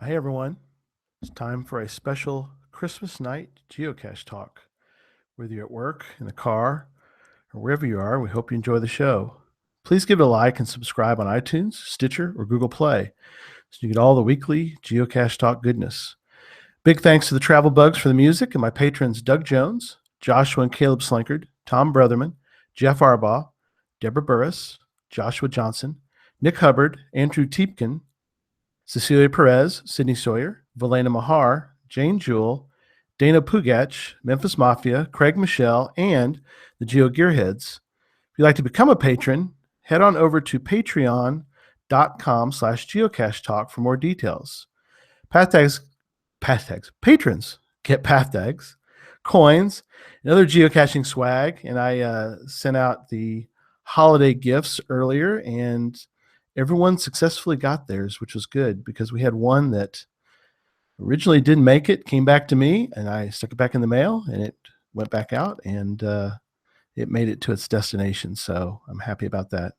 Hey everyone, it's time for a special Christmas night geocache talk. Whether you're at work, in the car, or wherever you are, we hope you enjoy the show. Please give it a like and subscribe on iTunes, Stitcher, or Google Play so you get all the weekly geocache talk goodness. Big thanks to the Travel Bugs for the music and my patrons Doug Jones, Joshua and Caleb Slinkard, Tom Brotherman, Jeff Arbaugh, Deborah Burris, Joshua Johnson, Nick Hubbard, Andrew Tiepkin, Cecilia Perez, Sydney Sawyer, Valena Mahar, Jane Jewell, Dana Pugach, Memphis Mafia, Craig Michelle, and the Geo Gearheads. If you'd like to become a patron, head on over to patreon.com/geocache talk for more details. Patrons get path tags, coins, and other geocaching swag. And I sent out the holiday gifts earlier, and everyone successfully got theirs, which was good because we had one that originally didn't make it, came back to me, and I stuck it back in the mail, and it went back out, and it made it to its destination. So I'm happy about that.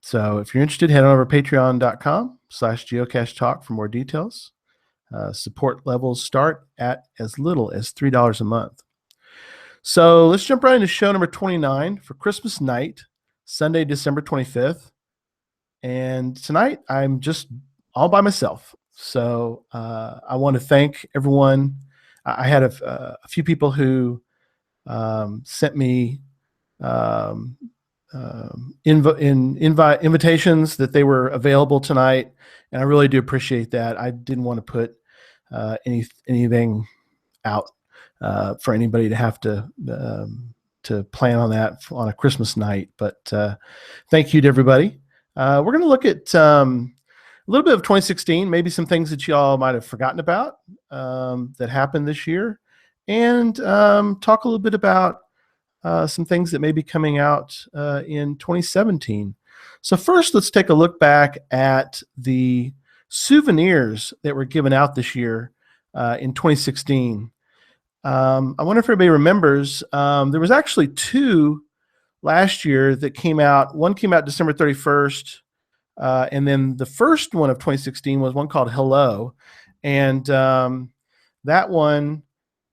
So if you're interested, head on over to patreon.com/geocache talk for more details. Support levels start at as little as $3 a month. So let's jump right into show number 29 for Christmas night, Sunday, December 25th. And tonight I'm just all by myself. So I want to thank everyone. I had a few people who sent me invitations that they were available tonight, and I really do appreciate that. I didn't want to put anything out for anybody to have to plan on that on a Christmas night. But thank you to everybody. We're going to look at a little bit of 2016, maybe some things that y'all might have forgotten about that happened this year, and talk a little bit about some things that may be coming out in 2017. So first, let's take a look back at the souvenirs that were given out this year in 2016. I wonder if everybody remembers, there was actually two last year that came out. One came out December 31st, and then the first one of 2016 was one called Hello. And that one,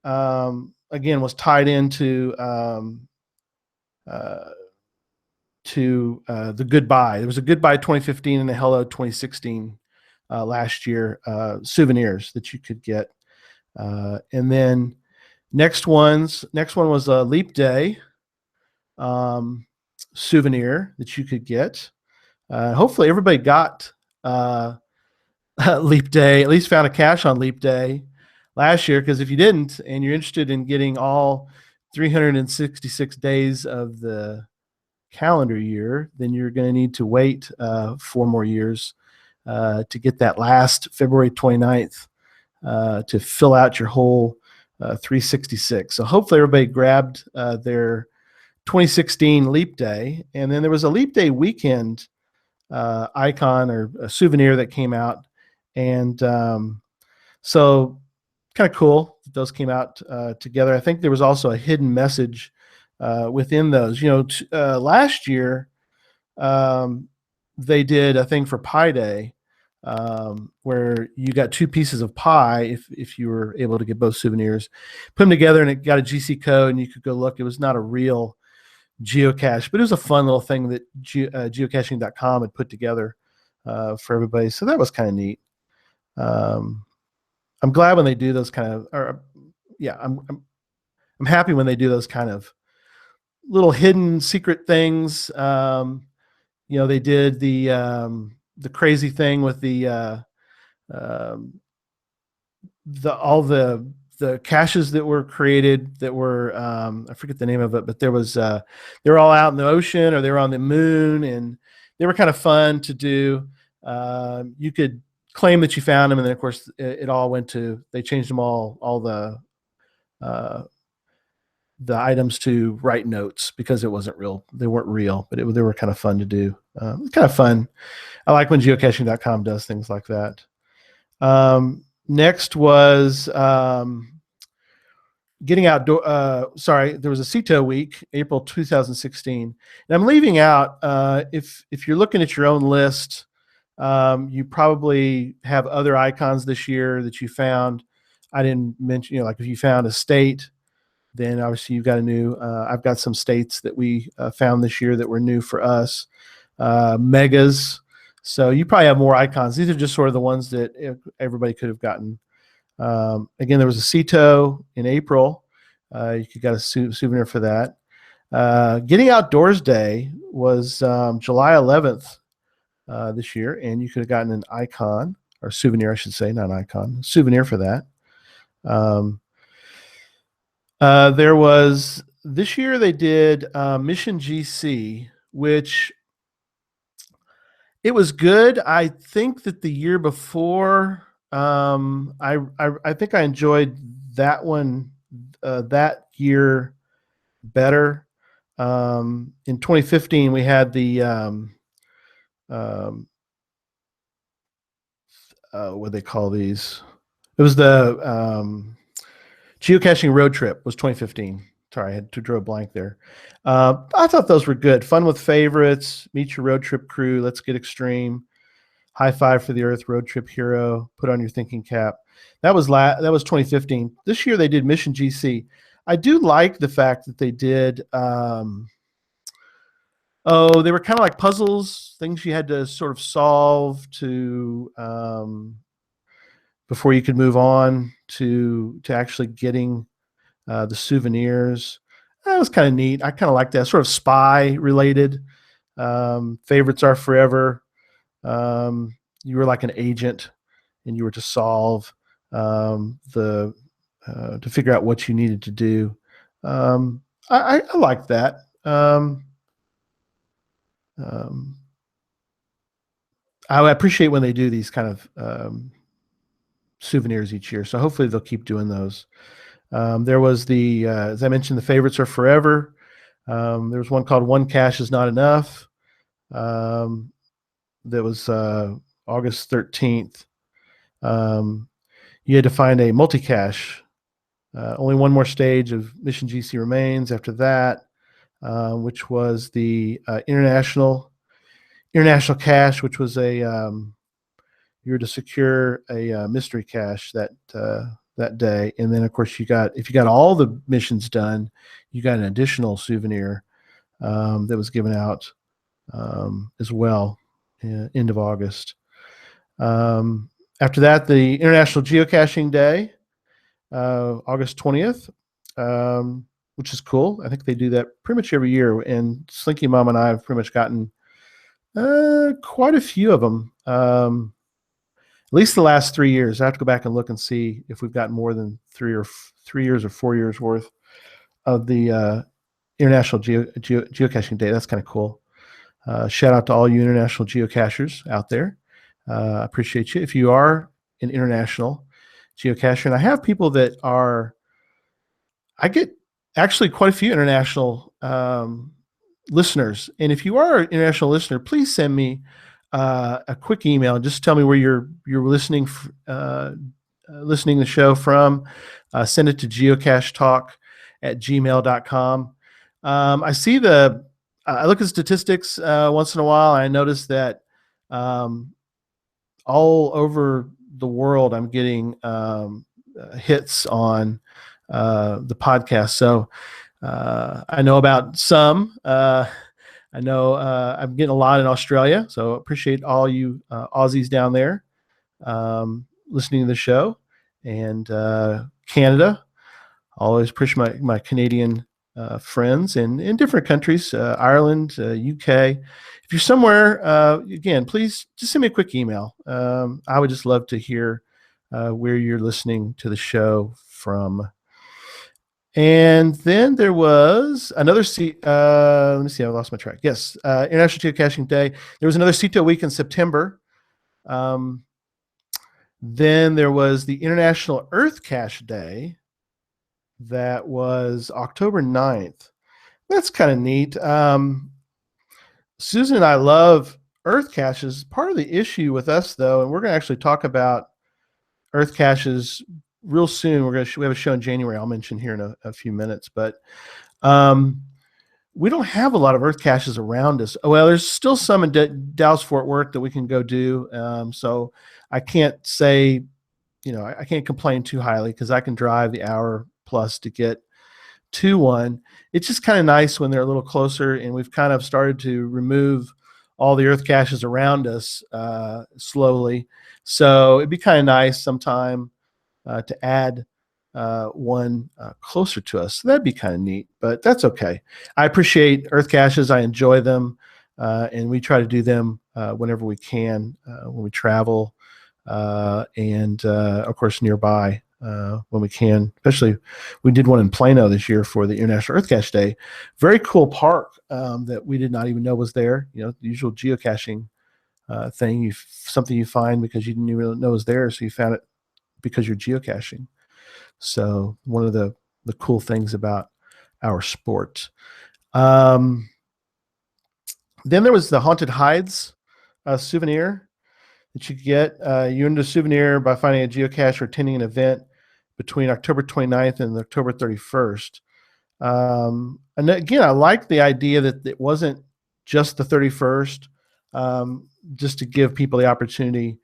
again, was tied into the Goodbye. There was a Goodbye 2015 and a Hello 2016 last year, souvenirs that you could get. And then next one was a Leap Day souvenir that you could get. Hopefully everybody got Leap Day, at least found a cache on Leap Day last year, because if you didn't and you're interested in getting all 366 days of the calendar year, then you're going to need to wait 4 more years to get that last February 29th to fill out your whole 366. So hopefully everybody grabbed their 2016 Leap Day. And then there was a Leap Day weekend icon or a souvenir that came out. And so kind of cool that those came out together. I think there was also a hidden message within those. Last year they did a thing for Pi Day where you got 2 pieces of pie if you were able to get both souvenirs, put them together, and it got a GC code, and you could go look. It was not a real geocache, but it was a fun little thing that geocaching.com had put together for everybody. So that was kind of neat. I'm glad when they do those kind of, I'm happy when they do those kind of little hidden secret things. They did the crazy thing with all the caches that were created that were I forget the name of it, but they were all out in the ocean or they were on the moon, and they were kind of fun to do. You could claim that you found them, and then of course it all went to, they changed them all the items to write notes because it wasn't real. They weren't real, but they were kind of fun to do. It's kind of fun. I like when geocaching.com does things like that. Next was getting outdoor. There was a CETO week, April 2016, and I'm leaving out. If you're looking at your own list, You probably have other icons this year that you found. I didn't mention, like if you found a state, then obviously you've got a new. I've got some states that we found this year that were new for us. Megas. So you probably have more icons. These are just sort of the ones that everybody could have gotten. Again, there was a CETO in April. You could get a souvenir for that. Getting Outdoors Day was July 11th this year, and you could have gotten an icon or souvenir, I should say, not an icon, souvenir for that. There was this year they did Mission GC, which it was good. I think that the year before, I think I enjoyed that one that year better. In 2015, we had the what they call these. It was the geocaching road trip. Was 2015. Sorry, I had to draw a blank there. I thought those were good. Fun with favorites. Meet your road trip crew. Let's get extreme. High five for the Earth. Road trip hero. Put on your thinking cap. That was 2015. This year they did Mission GC. I do like the fact that they did. They were kind of like puzzles, things you had to sort of solve to before you could move on to actually getting the souvenirs. That was kind of neat. I kind of like that, sort of spy related. Favorites are forever. You were like an agent, and you were to solve to figure out what you needed to do. I like that. I appreciate when they do these kind of souvenirs each year. So hopefully they'll keep doing those. There was as I mentioned, the favorites are forever. There was one called One Cache is Not Enough. That was August 13th. You had to find a multi-cache. Only one more stage of Mission GC remains after that, which was the international cache, which was you were to secure a mystery cache that day, and then of course if you got all the missions done, you got an additional souvenir that was given out as well, end of August. After that, the International Geocaching Day, August 20th, which is cool. I think they do that pretty much every year, and Slinky Mom and I have pretty much gotten quite a few of them. At least the last 3 years. I have to go back and look and see if we've got more than 3 years or 4 years worth of the International Geocaching Day. That's kind of cool. Shout out to all you international geocachers out there. I appreciate you. If you are an international geocacher, and I have people that I get actually quite a few international listeners. And if you are an international listener, please send me a quick email. Just tell me where you're listening listening to the show from. Send it to geocachetalk@gmail.com. I see I look at statistics once in a while, and I notice that all over the world, I'm getting hits on the podcast. So I know about some. I know I'm getting a lot in Australia, so appreciate all you Aussies down there listening to the show. And Canada, always appreciate my Canadian friends and in different countries, Ireland, UK. If you're somewhere, again, please just send me a quick email. I would just love to hear where you're listening to the show from. And then there was another let me see, I lost my track. Yes, International Geocaching Day. There was another CETO week in September. Then there was the International Earth Cache Day. That was October 9th. That's kind of neat. Susan and I love Earth caches. Part of the issue with us, though, and we're going to actually talk about Earth caches real soon. We have a show in January I'll mention here in a few minutes. But we don't have a lot of earth caches around us. Well, there's still some in Dallas Fort Worth that we can go do. So I can't say, I can't complain too highly because I can drive the hour plus to get to one. It's just kind of nice when they're a little closer, and we've kind of started to remove all the earth caches around us slowly. So it'd be kind of nice sometime to add one closer to us. So that'd be kind of neat, but that's okay. I appreciate earth caches. I enjoy them, and we try to do them whenever we can when we travel, and of course nearby when we can. Especially, we did one in Plano this year for the International Earth Cache Day. Very cool park that we did not even know was there. The usual geocaching thing, something you find because you didn't even know was there, so you found it because you're geocaching. So one of the cool things about our sport. Then there was the Haunted Hides souvenir that you get. You earned a souvenir by finding a geocache or attending an event between October 29th and October 31st. And again, I like the idea that it wasn't just the 31st, just to give people the opportunity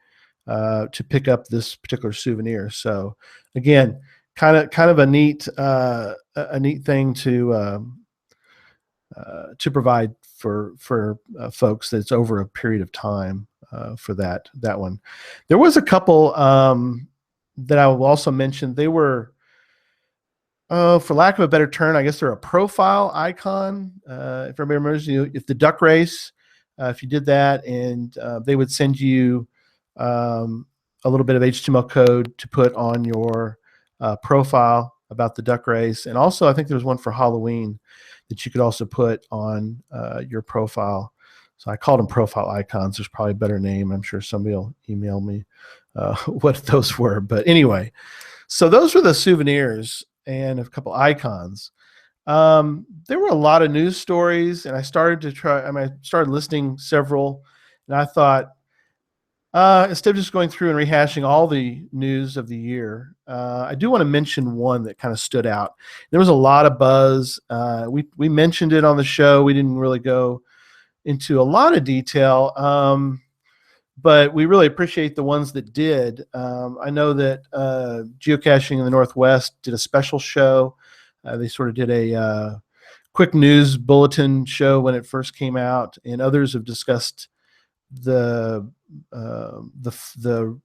to pick up this particular souvenir. So again, kind of a neat thing to provide for folks that's over a period of time for that one. There was a couple that I will also mention. They were, for lack of a better term, I guess they're a profile icon. If everybody remembers, if the duck race, if you did that, and they would send you a little bit of HTML code to put on your profile about the duck race. And also, I think there was one for Halloween that you could also put on your profile. So I called them profile icons. There's probably a better name. I'm sure somebody will email me what those were. But anyway, so those were the souvenirs and a couple icons. There were a lot of news stories, and I started listing several, and I thought, instead of just going through and rehashing all the news of the year, I do want to mention one that kind of stood out. There was a lot of buzz. We mentioned it on the show. We didn't really go into a lot of detail, but we really appreciate the ones that did. I know that Geocaching in the Northwest did a special show. They sort of did a quick news bulletin show when it first came out, and others have discussed the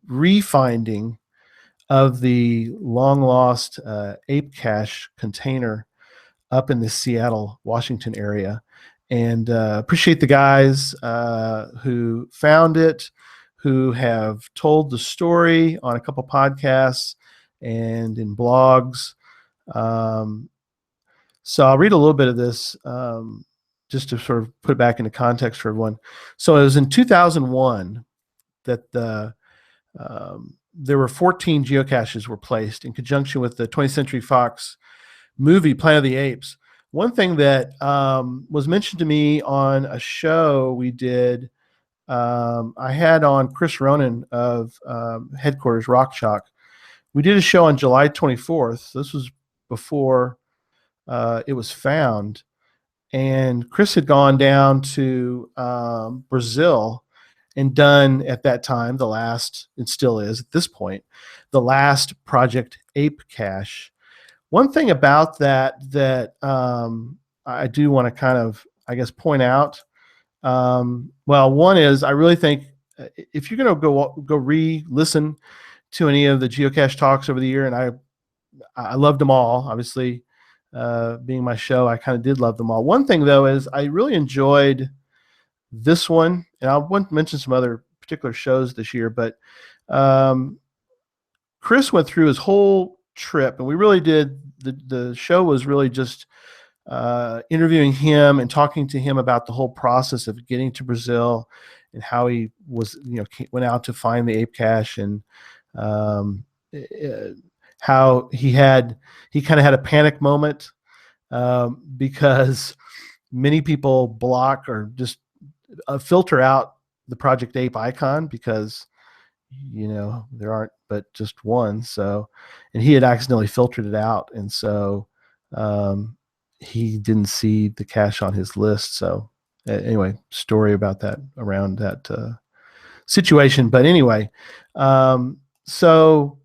refinding of the long lost ape cache container up in the Seattle, Washington area, and appreciate the guys who found it, who have told the story on a couple podcasts and in blogs. So I'll read a little bit of this just to sort of put it back into context for everyone. So it was in 2001 that there were 14 geocaches were placed in conjunction with the 20th Century Fox movie Planet of the Apes. One thing that was mentioned to me on a show we did, I had on Chris Ronan of Headquarters Rock Chalk. We did a show on July 24th. This was before it was found. And Chris had gone down to Brazil and done at that time the last, it still is at this point, the last Project Ape cache. One thing about that I do want to kind of, I guess, point out. Well, one is I really think if you're going to go re-listen to any of the geocache talks over the year, and I loved them all, obviously. Being my show, I kind of did love them all. One thing, though, is I really enjoyed this one, and I want to mention some other particular shows this year, but Chris went through his whole trip, and we really did, the show was really just interviewing him and talking to him about the whole process of getting to Brazil and how he was, went out to find the ape cache, and how he kind of had a panic moment because many people block or just filter out the Project Ape icon because there aren't but just one. So, and he had accidentally filtered it out, and so he didn't see the cache on his list. So anyway, story about that around that situation. But anyway, so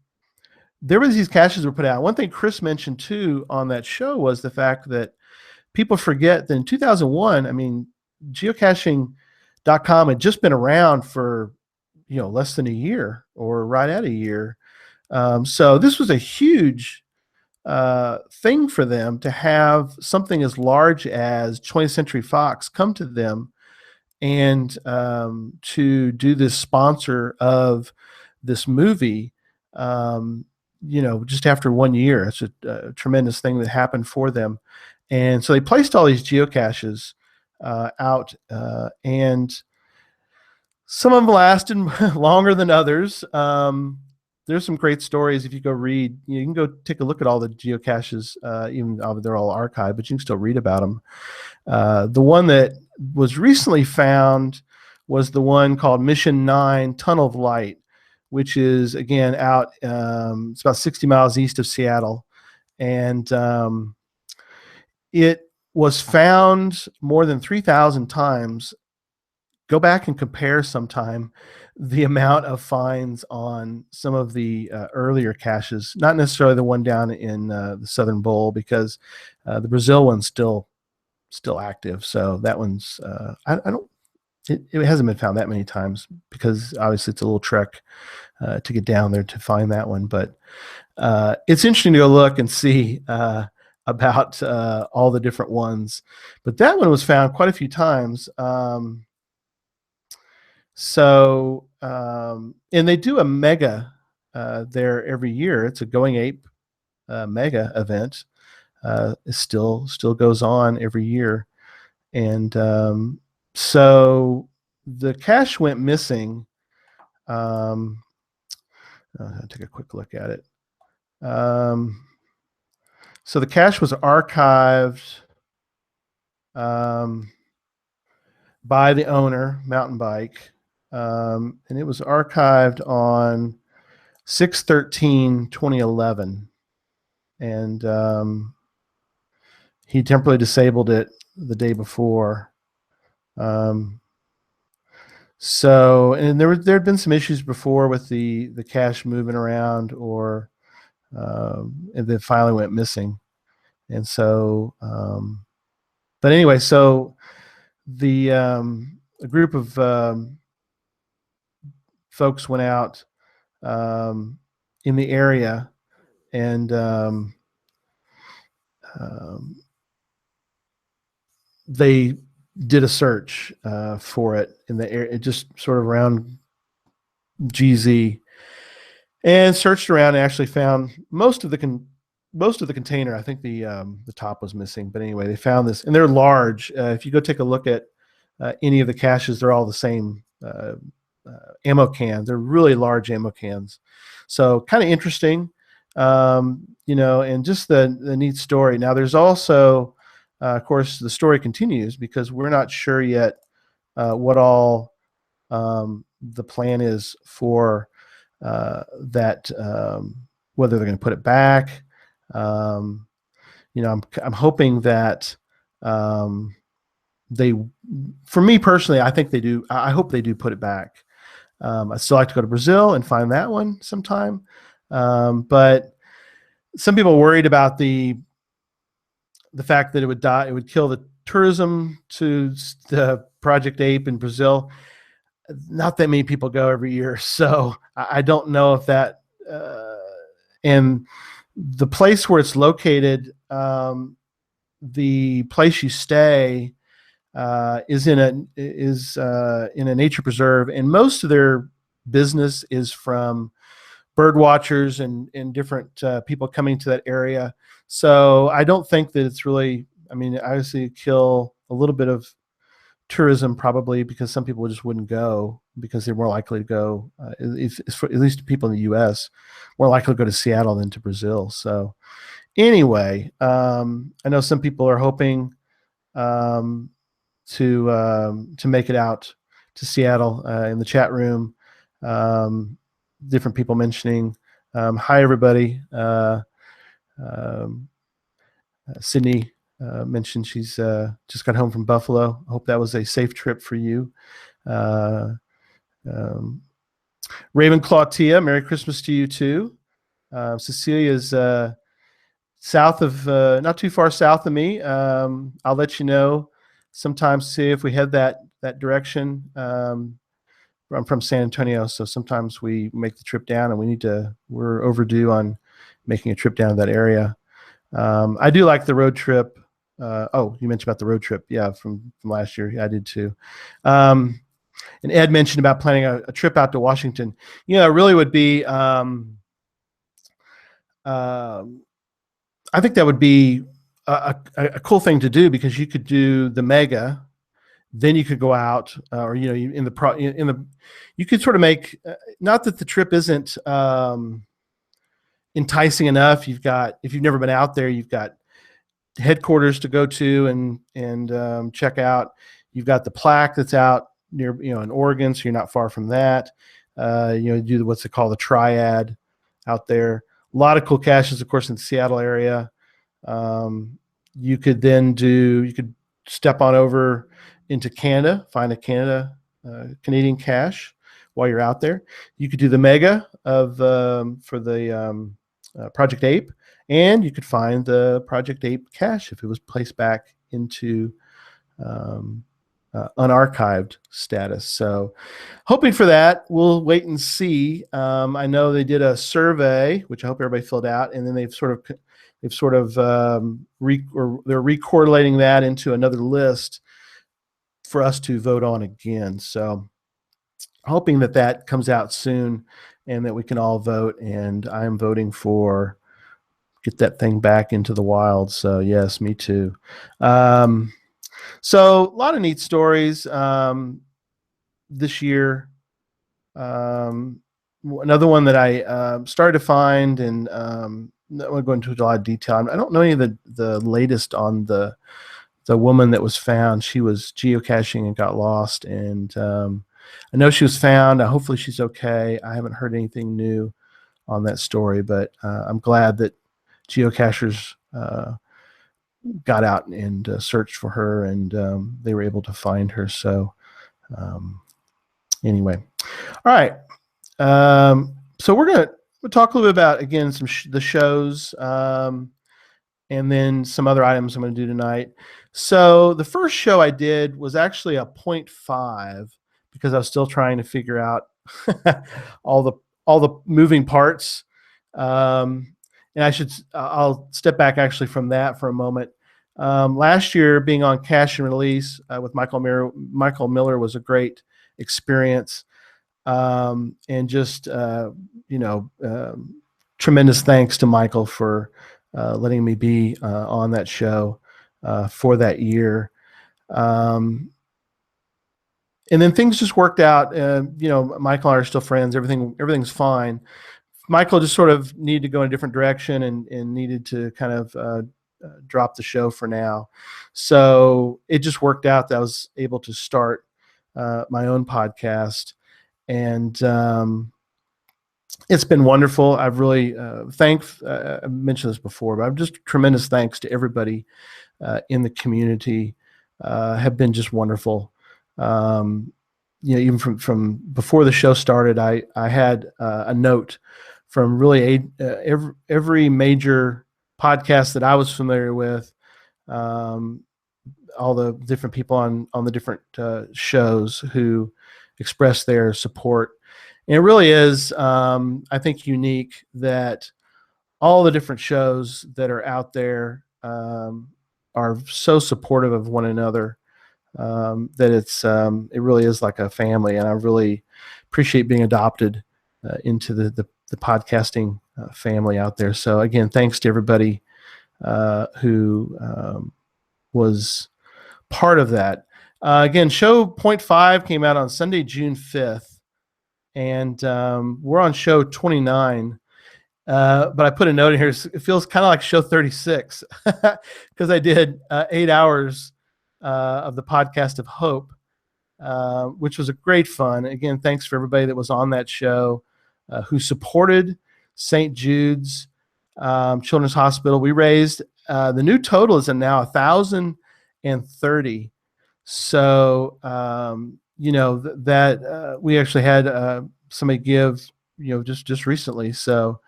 there was these caches were put out. One thing Chris mentioned too on that show was the fact that people forget that in 2001, I mean, geocaching.com had just been around for, less than a year or right at a year. So this was a huge thing for them to have something as large as 20th Century Fox come to them and to do this sponsor of this movie. Just after 1 year, it's a tremendous thing that happened for them. And so they placed all these geocaches out, and some of them lasted longer than others. There's some great stories. If you go read, you can go take a look at all the geocaches, even though they're all archived, but you can still read about them. The one that was recently found was the one called Mission 9 Tunnel of Light, which is, again, out, it's about 60 miles east of Seattle. And it was found more than 3,000 times. Go back and compare sometime the amount of finds on some of the earlier caches, not necessarily the one down in the Southern Bowl, because the Brazil one's still active. So that one's I don't it hasn't been found that many times, because obviously it's a little trek to get down there to find that one. But it's interesting to go look and see about all the different ones. But that one was found quite a few times. And they do a mega there every year. It's a Going Ape mega event. It still goes on every year. And so the cache went missing. I'll take a quick look at it. So the cache was archived by the owner, Mountain Bike, and it was archived on 6/13/2011, and he temporarily disabled it the day before. So, and there'd been some issues before with the cache moving around, or and then finally went missing. And so, but anyway, so a group of folks went out in the area, and they did a search for it in the area, just sort of around GZ, and searched around and actually found most of the container. I think the top was missing, but anyway, they found this, and they're large. If you go take a look at any of the caches, they're all the same ammo can. They're really large ammo cans. So kind of interesting, and just the neat story. Now there's also, of course, the story continues, because we're not sure yet what all the plan is for that, whether they're going to put it back. I'm hoping that they, for me personally, I think they do. I hope they do put it back. I'd still like to go to Brazil and find that one sometime. But some people are worried about the fact that it would die. It would kill the tourism to the Project Ape in Brazil. Not that many people go every year, so I don't know if that. And the place where it's located, the place you stay is in a nature preserve, and most of their business is from bird watchers and different people coming to that area. So I don't think that it's really. I mean, obviously, kill a little bit of tourism probably, because some people just wouldn't go, because they're more likely to go, at least people in the U.S., more likely to go to Seattle than to Brazil. So anyway, I know some people are hoping to make it out to Seattle. In the chat room, different people mentioning, hi everybody, Sydney mentioned she's just got home from Buffalo. I hope that was a safe trip for you. Uh, um, Ravenclaw Tia, Merry Christmas to you too. Cecilia's south of, not too far south of me. I'll let you know sometime, see if we head that direction. I'm from San Antonio, so sometimes we make the trip down, and we're overdue on making a trip down to that area. I do like the road trip. You mentioned about the road trip. Yeah, from last year. Yeah, I did too. And Ed mentioned about planning a trip out to Washington. It really would be, I think that would be a cool thing to do, because you could do the mega, then you could go out, or you could sort of make, not that the trip isn't enticing enough. If you've never been out there, you've got headquarters to go to and check out. You've got the plaque that's out near, in Oregon, so you're not far from that. Do what's it called, the triad out there. A lot of cool caches, of course, in the Seattle area. You could step on over into Canada, find a Canadian cache while you're out there. You could do the mega for the Project Ape, and you could find the Project Ape cache if it was placed back into unarchived status. So hoping for that. We'll wait and see. I know they did a survey, which I hope everybody filled out, and then they're recorrelating that into another list for us to vote on again. So hoping that comes out soon and that we can all vote. And I'm voting for get that thing back into the wild. So yes, me too. So a lot of neat stories this year. Another one that I started to find, and I'm not going to go into a lot of detail. I don't know any of the latest on the woman that was found. She was geocaching and got lost, and I know she was found. Hopefully she's okay. I haven't heard anything new on that story, but I'm glad that geocachers got out and searched for her, and they were able to find her. So anyway, all right. So we'll talk a little bit about, again, the shows, and then some other items I'm going to do tonight. So the first show I did was actually a 0.5, because I was still trying to figure out all the moving parts. And I'll step back actually from that for a moment. Last year, being on Cache and Release with Michael Miller was a great experience. And just, tremendous thanks to Michael for letting me be on that show for that year. And then things just worked out. Michael and I are still friends. Everything's fine. Michael just sort of needed to go in a different direction and needed to kind of drop the show for now. So it just worked out that I was able to start my own podcast. And it's been wonderful. I've really I mentioned this before, but I've just tremendous thanks to everybody in the community. Have been just wonderful. Even from before the show started, I had a note from really every major podcast that I was familiar with, all the different people on the different shows who expressed their support. And it really is, I think, unique that all the different shows that are out there are so supportive of one another, that it really is like a family. And I really appreciate being adopted into the podcasting family out there. So again, thanks to everybody who was part of that. Again, show 0.5 came out on Sunday, June 5th, and we're on show 29. But I put a note in here. It feels kind of like show 36 because I did 8 hours of the podcast of Hope, which was a great fun. Again, thanks for everybody that was on that show who supported St. Jude's Children's Hospital. We raised the new total is now 1,030. So that we actually had somebody give just recently. So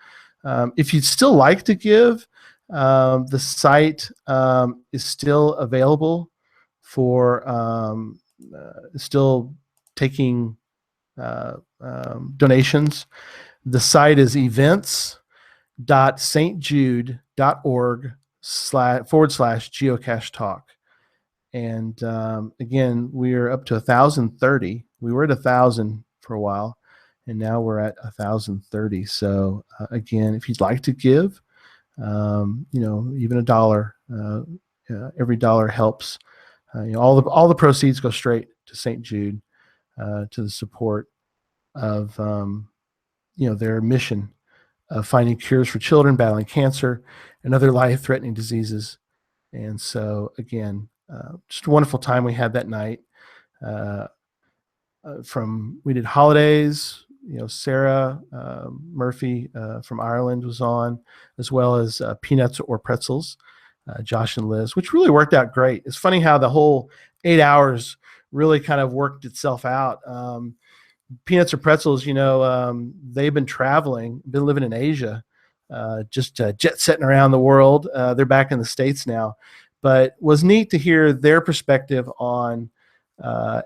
if you'd still like to give, the site is still available for still taking donations. The site is events.stjude.org// geocache talk. And again, we're up to 1,030. We were at 1,000 for a while, and now we're at 1,030. So again, if you'd like to give, even $1, every dollar helps. All the proceeds go straight to St. Jude, to the support of their mission of finding cures for children battling cancer and other life-threatening diseases. And so again, just a wonderful time we had that night. We did holidays. Sarah Murphy from Ireland was on, as well as Peanuts or Pretzels, Josh and Liz, which really worked out great. It's funny how the whole 8 hours really kind of worked itself out. Peanuts or Pretzels, they've been traveling, been living in Asia, just jet setting around the world. They're back in the States now, but was neat to hear their perspective on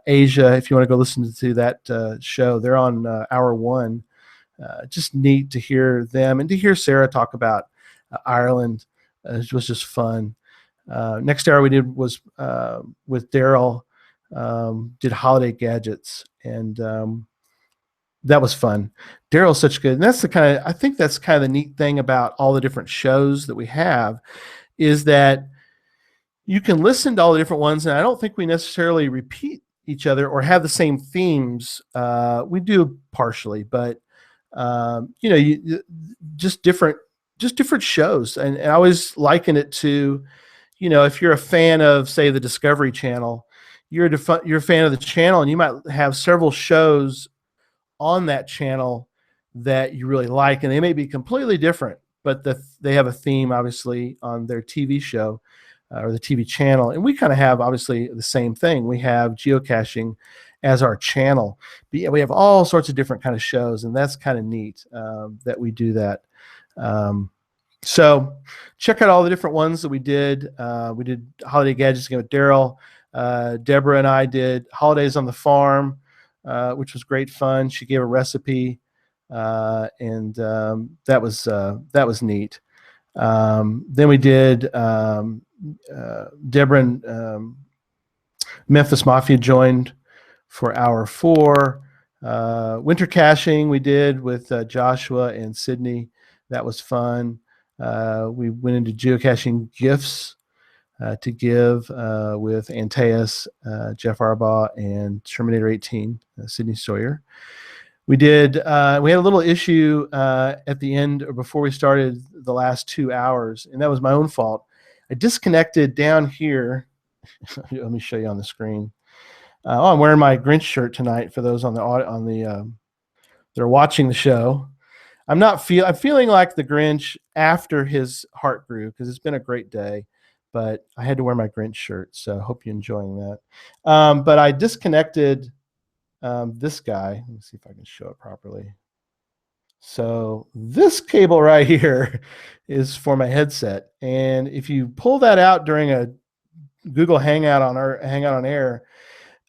Asia. If you want to go listen to that show, they're on hour 1. Just neat to hear them, and to hear Sarah talk about Ireland. It was just fun. Next hour we did was with Daryl, did holiday gadgets, and that was fun. Daryl's such good, and I think that's kind of the neat thing about all the different shows that we have, is that you can listen to all the different ones, and I don't think we necessarily repeat each other or have the same themes. We do partially, but just different shows, and I always liken it to, if you're a fan of, say, the Discovery Channel, you're a fan of the channel, and you might have several shows on that channel that you really like, and they may be completely different, but they have a theme, obviously, on their TV show or the TV channel. And we kind of have, obviously, the same thing. We have geocaching as our channel, but yeah, we have all sorts of different kind of shows, and that's kind of neat that we do that. So check out all the different ones that we did. We did holiday gadgets again with Daryl. Deborah and I did holidays on the farm, which was great fun. She gave a recipe, and that was neat. Then we did Deborah and Memphis Mafia joined for hour 4. Winter caching we did with Joshua and Sydney. That was fun. We went into geocaching gifts to give with Antaeus, Jeff Arbaugh, and Terminator 18, Sydney Sawyer. We had a little issue at the end, or before we started the last 2 hours, and that was my own fault. I disconnected down here. Let me show you on the screen. I'm wearing my Grinch shirt tonight for those on the that are watching the show. I'm feeling like the Grinch after his heart grew, because it's been a great day, but I had to wear my Grinch shirt, so I hope you're enjoying that. But I disconnected this guy. Let me see if I can show it properly. So this cable right here is for my headset, and if you pull that out during a Google Hangout on Air,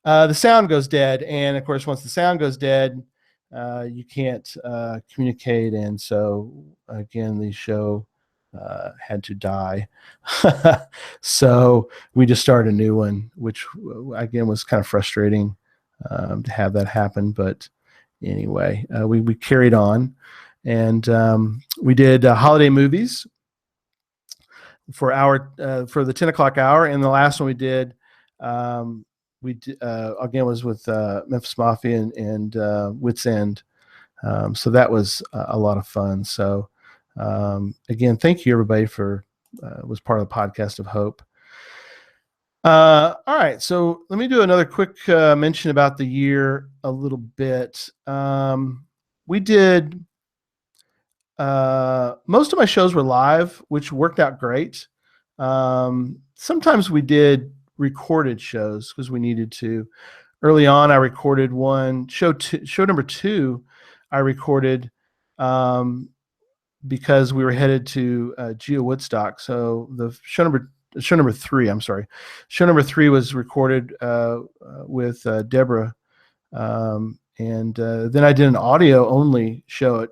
the sound goes dead. And of course, once the sound goes dead, you can't communicate. And so again, the show had to die. So we just started a new one, which again was kind of frustrating to have that happen. But anyway, we carried on, and we did holiday movies for the 10 o'clock hour. And the last one we did, again, was with Memphis Mafia and Wits End. So that was a lot of fun. So again, thank you everybody for was part of the Podcast of Hope. All right, so let me do another quick mention about the year a little bit. We did most of my shows were live, which worked out great. Sometimes we did recorded shows because we needed to. Early on, I recorded one show. Show number 2, I recorded because we were headed to Geo Woodstock. So the show number 3, I'm sorry, show number 3 was recorded with Deborah, and then I did an audio only show at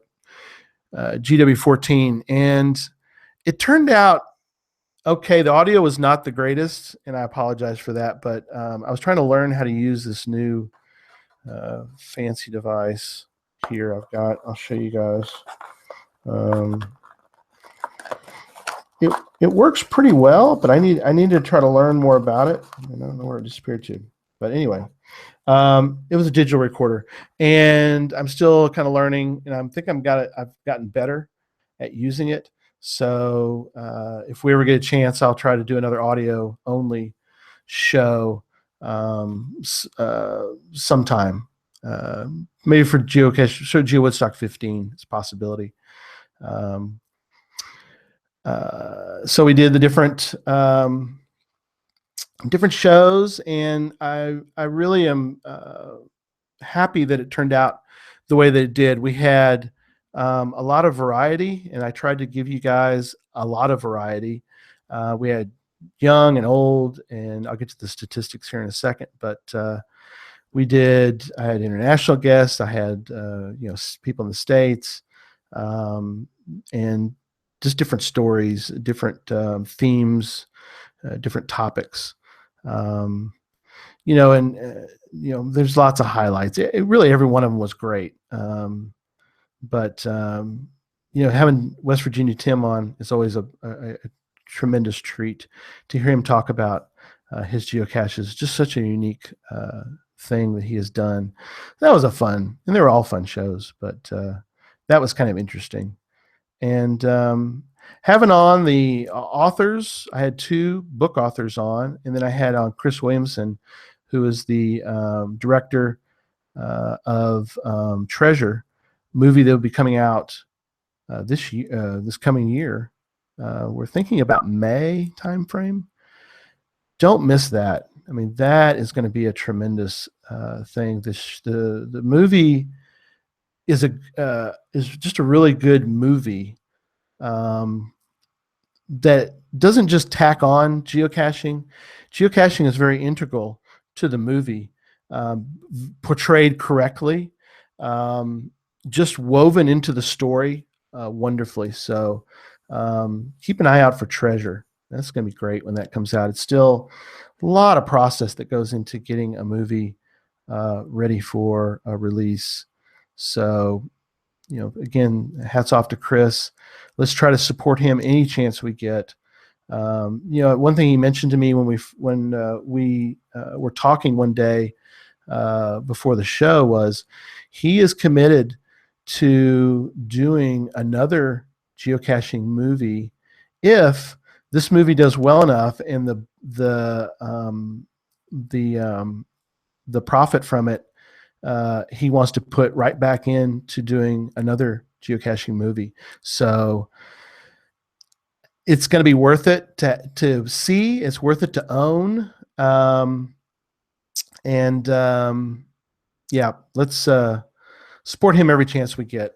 GW14, and it turned out okay. The audio was not the greatest, and I apologize for that. But I was trying to learn how to use this new fancy device here. I'll show you guys. It works pretty well, but I need to try to learn more about it. I don't know where it disappeared to, but anyway, it was a digital recorder, and I'm still kind of learning, and I've gotten better at using it. So if we ever get a chance, I'll try to do another audio only show sometime. Maybe for Geocache, so Geo Woodstock 15 is a possibility. So we did the different shows, and I really am happy that it turned out the way that it did. We had a lot of variety, and I tried to give you guys a lot of variety. We had young and old, and I'll get to the statistics here in a second, but I had international guests. I had people in the States, and just different stories, different themes, different topics. There's lots of highlights. Really, every one of them was great. But having West Virginia Tim on is always a tremendous treat to hear him talk about his geocaches. Just such a unique thing that he has done. That was and they were all fun shows, but that was kind of interesting. And having on the authors, I had 2 book authors on, and then I had on Chris Williamson, who is the director of Treasure, movie that will be coming out this coming year. We're thinking about May timeframe. Don't miss that. I mean, that is going to be a tremendous thing. The movie is just a really good movie that doesn't just tack on geocaching. Geocaching is very integral to the movie, portrayed correctly, just woven into the story wonderfully. So keep an eye out for Treasure. That's going to be great when that comes out. It's still a lot of process that goes into getting a movie ready for a release. So, again, hats off to Chris. Let's try to support him any chance we get. One thing he mentioned to me when we were talking one day before the show was he is committed to doing another geocaching movie if this movie does well enough and the profit from it he wants to put right back into doing another geocaching movie. So it's going to be worth it to see. It's worth it to own. Let's support him every chance we get.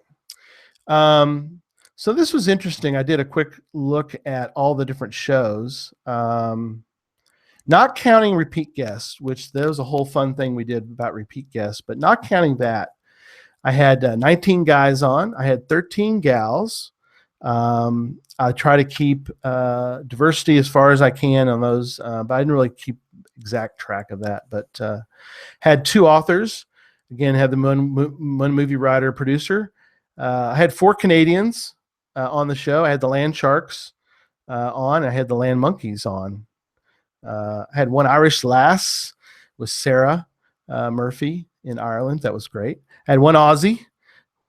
So this was interesting. I did a quick look at all the different shows, not counting repeat guests, which there was a whole fun thing we did about repeat guests, but not counting that. I had 19 guys on. I had 13 gals. I try to keep diversity as far as I can on those, but I didn't really keep exact track of that. But had 2 authors. Again, had the one movie writer, producer. I had 4 Canadians on the show. I had the Land Sharks on. I had the Land Monkeys on. I had 1 Irish lass with Sarah Murphy in Ireland. That was great. I had 1 Aussie,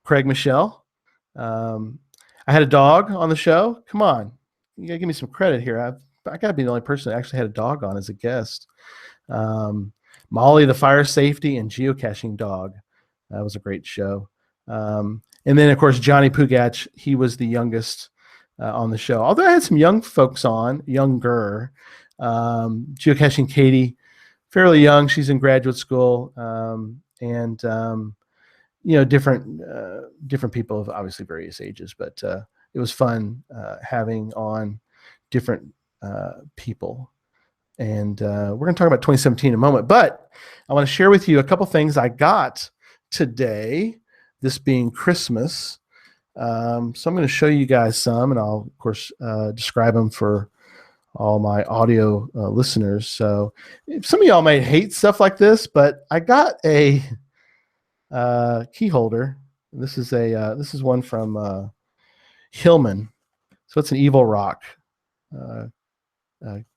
Craig Michelle. I had a dog on the show. Come on, you gotta give me some credit here. I gotta be the only person that actually had a dog on as a guest. Molly, the fire safety and geocaching dog. That was a great show. And then of course Johnny Pugach. He was the youngest on the show. Although I had some young folks on, younger. Geocaching Katie, fairly young. She's in graduate school, and different people of obviously various ages. But it was fun having on different people. And we're going to talk about 2017 in a moment. But I want to share with you a couple things I got today, this being Christmas. So I'm going to show you guys some, and I'll, of course, describe them for all my audio listeners. So some of y'all may hate stuff like this, but I got a key holder. This is one from Hillman. So it's an Evil Rock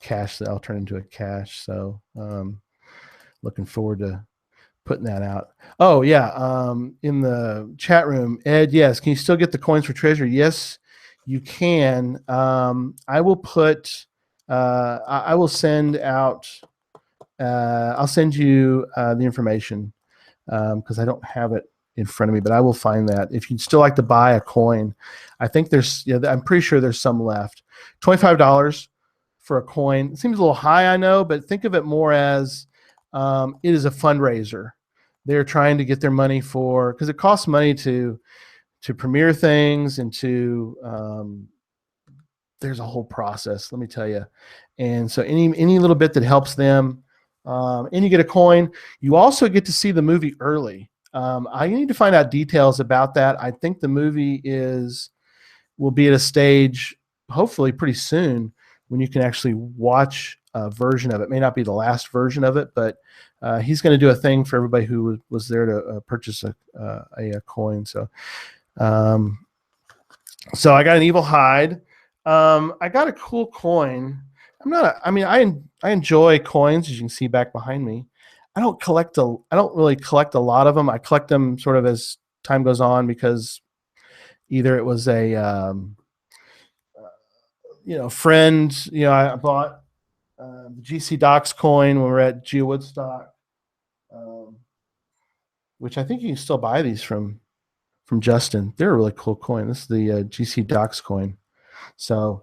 cache that I'll turn into a cache. So looking forward to putting that out. Oh yeah. In the chat room, Ed, yes. Can you still get the coins for treasure? Yes, you can. I will put, I will send out, I'll send you the information because I don't have it in front of me, but I will find that. If you'd still like to buy a coin, I think there's, I'm pretty sure there's some left. $25 for a coin. It seems a little high, I know, but think of it more as it is a fundraiser. They're trying to get their money for, because it costs money to premiere things and to there's a whole process, let me tell you. And so any little bit that helps them, and you get a coin. You also get to see the movie early. I need to find out details about that. I think the movie will be at a stage, hopefully pretty soon, when you can actually watch a version of it. It may not be the last version of it, but he's going to do a thing for everybody who was there to purchase a coin. So, so I got an Evil Hide. I got a cool coin. I enjoy coins, as you can see back behind me. I don't really collect a lot of them. I collect them sort of as time goes on because either it was a friend. I bought the GC Docs coin when we were at Geo Woodstock, which I think you can still buy these from Justin. They're a really cool coin. This is the GC Docs coin. So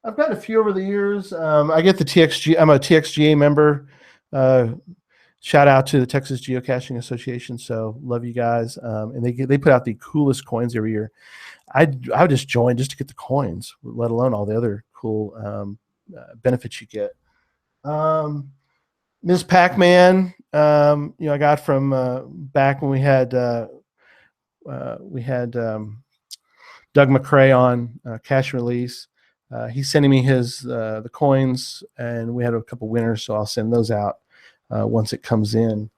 I've gotten a few over the years. I get the TXG. I'm a TXGA member. Shout out to the Texas Geocaching Association. So love you guys. And they put out the coolest coins every year. I would just join just to get the coins, let alone all the other cool benefits you get. Ms. Pac-Man, I got from back when we had Doug McCrae on Cash Release. He's sending me the coins, and we had a couple winners, so I'll send those out once it comes in.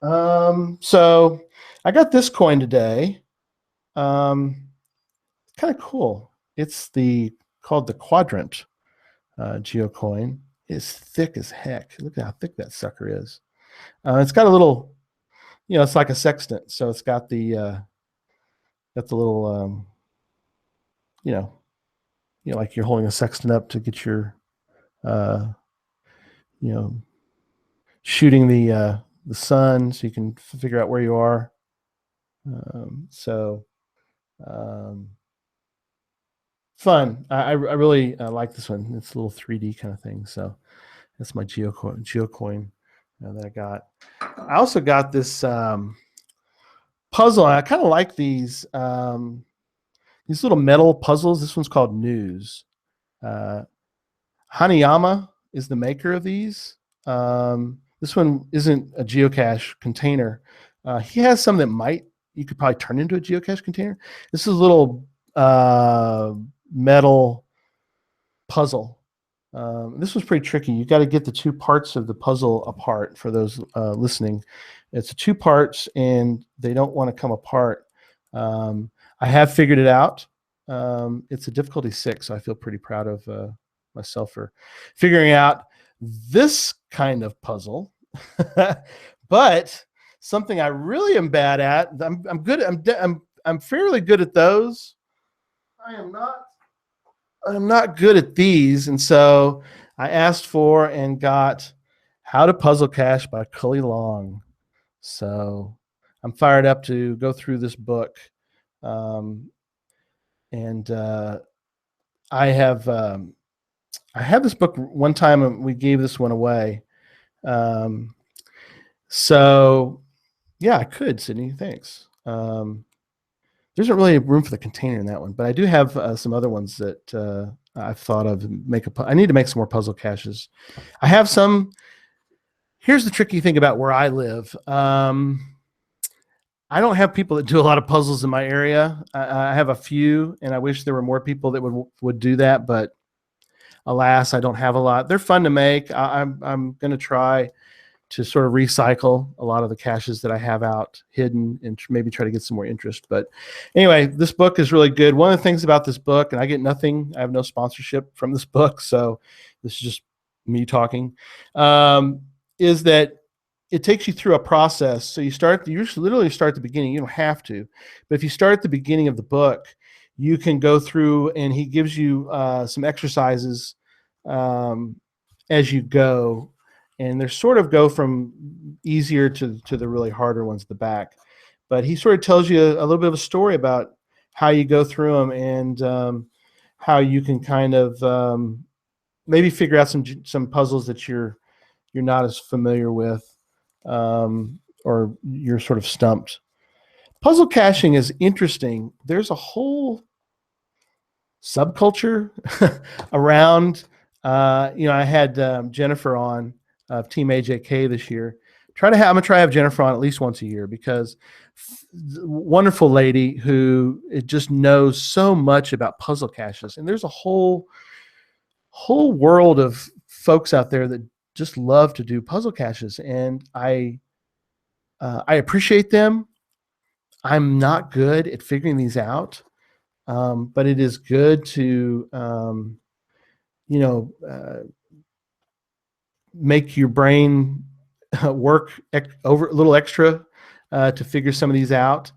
So I got this coin today. Kind of cool. It's called the Quadrant geocoin. It's thick as heck. Look at how thick that sucker is. It's got a little, it's like a sextant, so it's got the little, like you're holding a sextant up to get your, shooting the sun so you can figure out where you are. Fun. I really like this one. It's a little 3D kind of thing. So that's my geocoin that I got. I also got this puzzle. I kind of like these little metal puzzles. This one's called News. Hanayama is the maker of these. This one isn't a geocache container. He has some that you could probably turn into a geocache container. This is a little metal puzzle. This was pretty tricky. You got to get the two parts of the puzzle apart for those listening. It's two parts and they don't want to come apart. I have figured it out. It's a difficulty 6, so I feel pretty proud of myself for figuring out this kind of puzzle. But something I really am bad at. I'm good. I'm fairly good at those. I'm not good at these, and so I asked for and got How to Puzzle Cache by Cully Long. So I'm fired up to go through this book. and I have this book one time, and we gave this one away. So yeah, I could, Sydney. Thanks. There isn't really room for the container in that one, but I do have some other ones that I've thought of. I need to make some more puzzle caches. I have some. Here's the tricky thing about where I live. I don't have people that do a lot of puzzles in my area. I have a few, and I wish there were more people that would do that, but alas, I don't have a lot. They're fun to make. I'm going to try to sort of recycle a lot of the caches that I have out hidden and maybe try to get some more interest. But anyway, this book is really good. One of the things about this book, and I get nothing, I have no sponsorship from this book, so this is just me talking, is that it takes you through a process. So you literally start at the beginning. You don't have to, but if you start at the beginning of the book, you can go through, and he gives you some exercises as you go, and they sort of go from easier to the really harder ones at the back. But he sort of tells you a little bit of a story about how you go through them, and how you can kind of maybe figure out some puzzles that you're not as familiar with, or you're sort of stumped. Puzzle caching is interesting. There's a whole subculture around. I had Jennifer on of Team AJK this year. I'm gonna try to have Jennifer on at least once a year, because wonderful lady who just knows so much about puzzle caches, and there's a whole world of folks out there that just love to do puzzle caches, and I appreciate them. I'm not good at figuring these out, but it is good to make your brain work over a little extra to figure some of these out.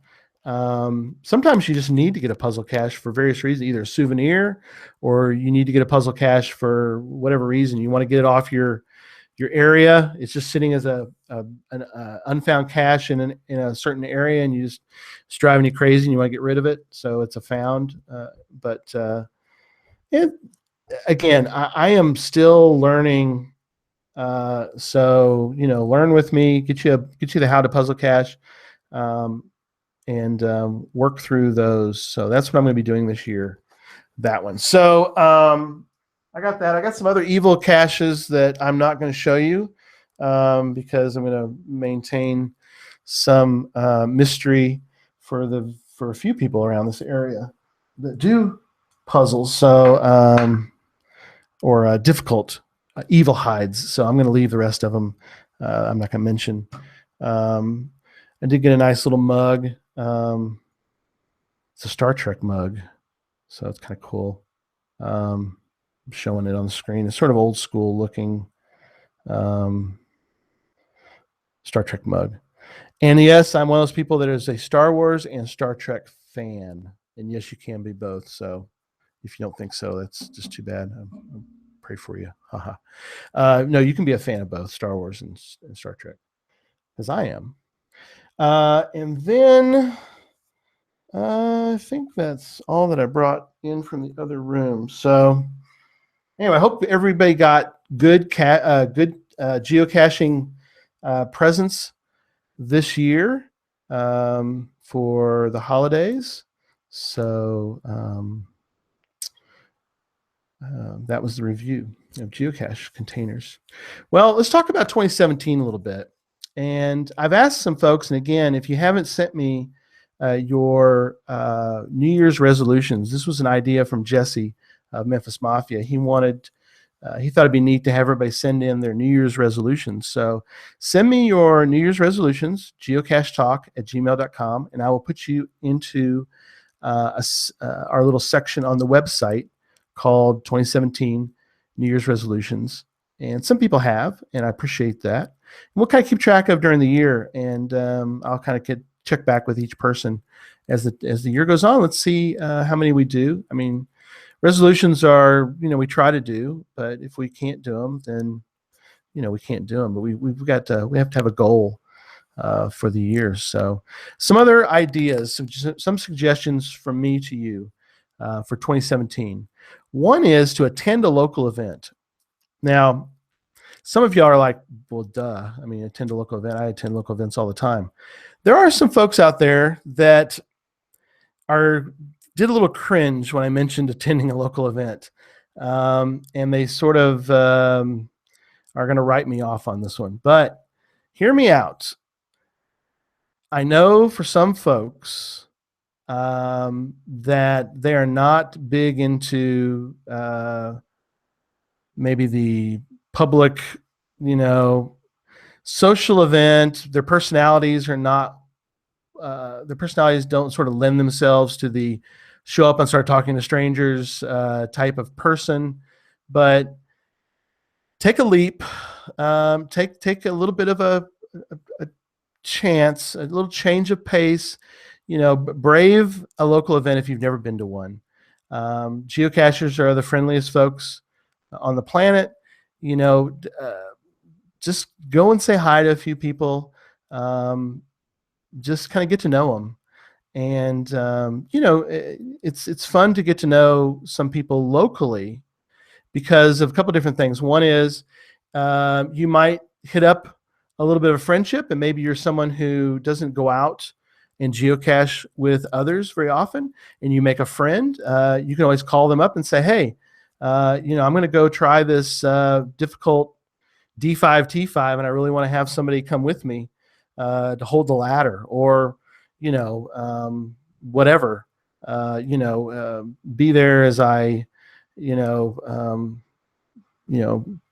Sometimes you just need to get a puzzle cache for various reasons, either a souvenir, or you need to get a puzzle cache for whatever reason. You want to get it off your area. It's just sitting as an unfound cache in a certain area, and it's driving you crazy, and you want to get rid of it. So it's a found. Again, I am still learning. So learn with me. Get you the how to puzzle cache, and work through those. So that's what I'm going to be doing this year. That one. So I got that. I got some other evil caches that I'm not going to show you, because I'm going to maintain some mystery for a few people around this area that do puzzles. So or difficult evil hides. So I'm going to leave the rest of them. I'm not going to mention. I did get a nice little mug. It's a Star Trek mug, so it's kind of cool. I'm showing it on the screen. It's sort of old school looking Star Trek mug. And yes, I'm one of those people that is a Star Wars and Star Trek fan. And yes, you can be both. So if you don't think so, that's just too bad. I'll pray for you. Haha. No, you can be a fan of both Star Wars and Star Trek, as I am. And then I think that's all that I brought in from the other room. So anyway, I hope everybody got good geocaching presents this year for the holidays. So that was the review of geocache containers. Well, let's talk about 2017 a little bit. And I've asked some folks, and again, if you haven't sent me your New Year's resolutions, this was an idea from Jesse of Memphis Mafia. He thought it'd be neat to have everybody send in their New Year's resolutions. So send me your New Year's resolutions, geocachetalk@gmail.com, and I will put you into our little section on the website called 2017 New Year's resolutions. And some people have, and I appreciate that. And we'll kind of keep track of during the year, and I'll kind of check back with each person as the year goes on. Let's see how many we do. I mean, resolutions are, we try to do, but if we can't do them, then, we can't do them. But we have to have a goal for the year. So some other ideas, some suggestions from me to you. for 2017. One is to attend a local event. Now, some of y'all are like, well, duh. I mean, attend a local event. I attend local events all the time. There are some folks out there that did a little cringe when I mentioned attending a local event. And they sort of are going to write me off on this one. But hear me out. I know for some folks that they are not big into maybe the public, social event. Their personalities are not, their personalities don't sort of lend themselves to the show up and start talking to strangers type of person. But take a leap, take a little bit of a chance, a little change of pace, brave a local event if you've never been to one. Geocachers are the friendliest folks on the planet. Just go and say hi to a few people. Just kind of get to know them. And, it's fun to get to know some people locally because of a couple of different things. One is you might hit up a little bit of a friendship, and maybe you're someone who doesn't go out and geocache with others very often, and you make a friend. You can always call them up and say, hey, I'm going to go try this difficult D5, T5, and I really want to have somebody come with me to hold the ladder, or, whatever, be there as I,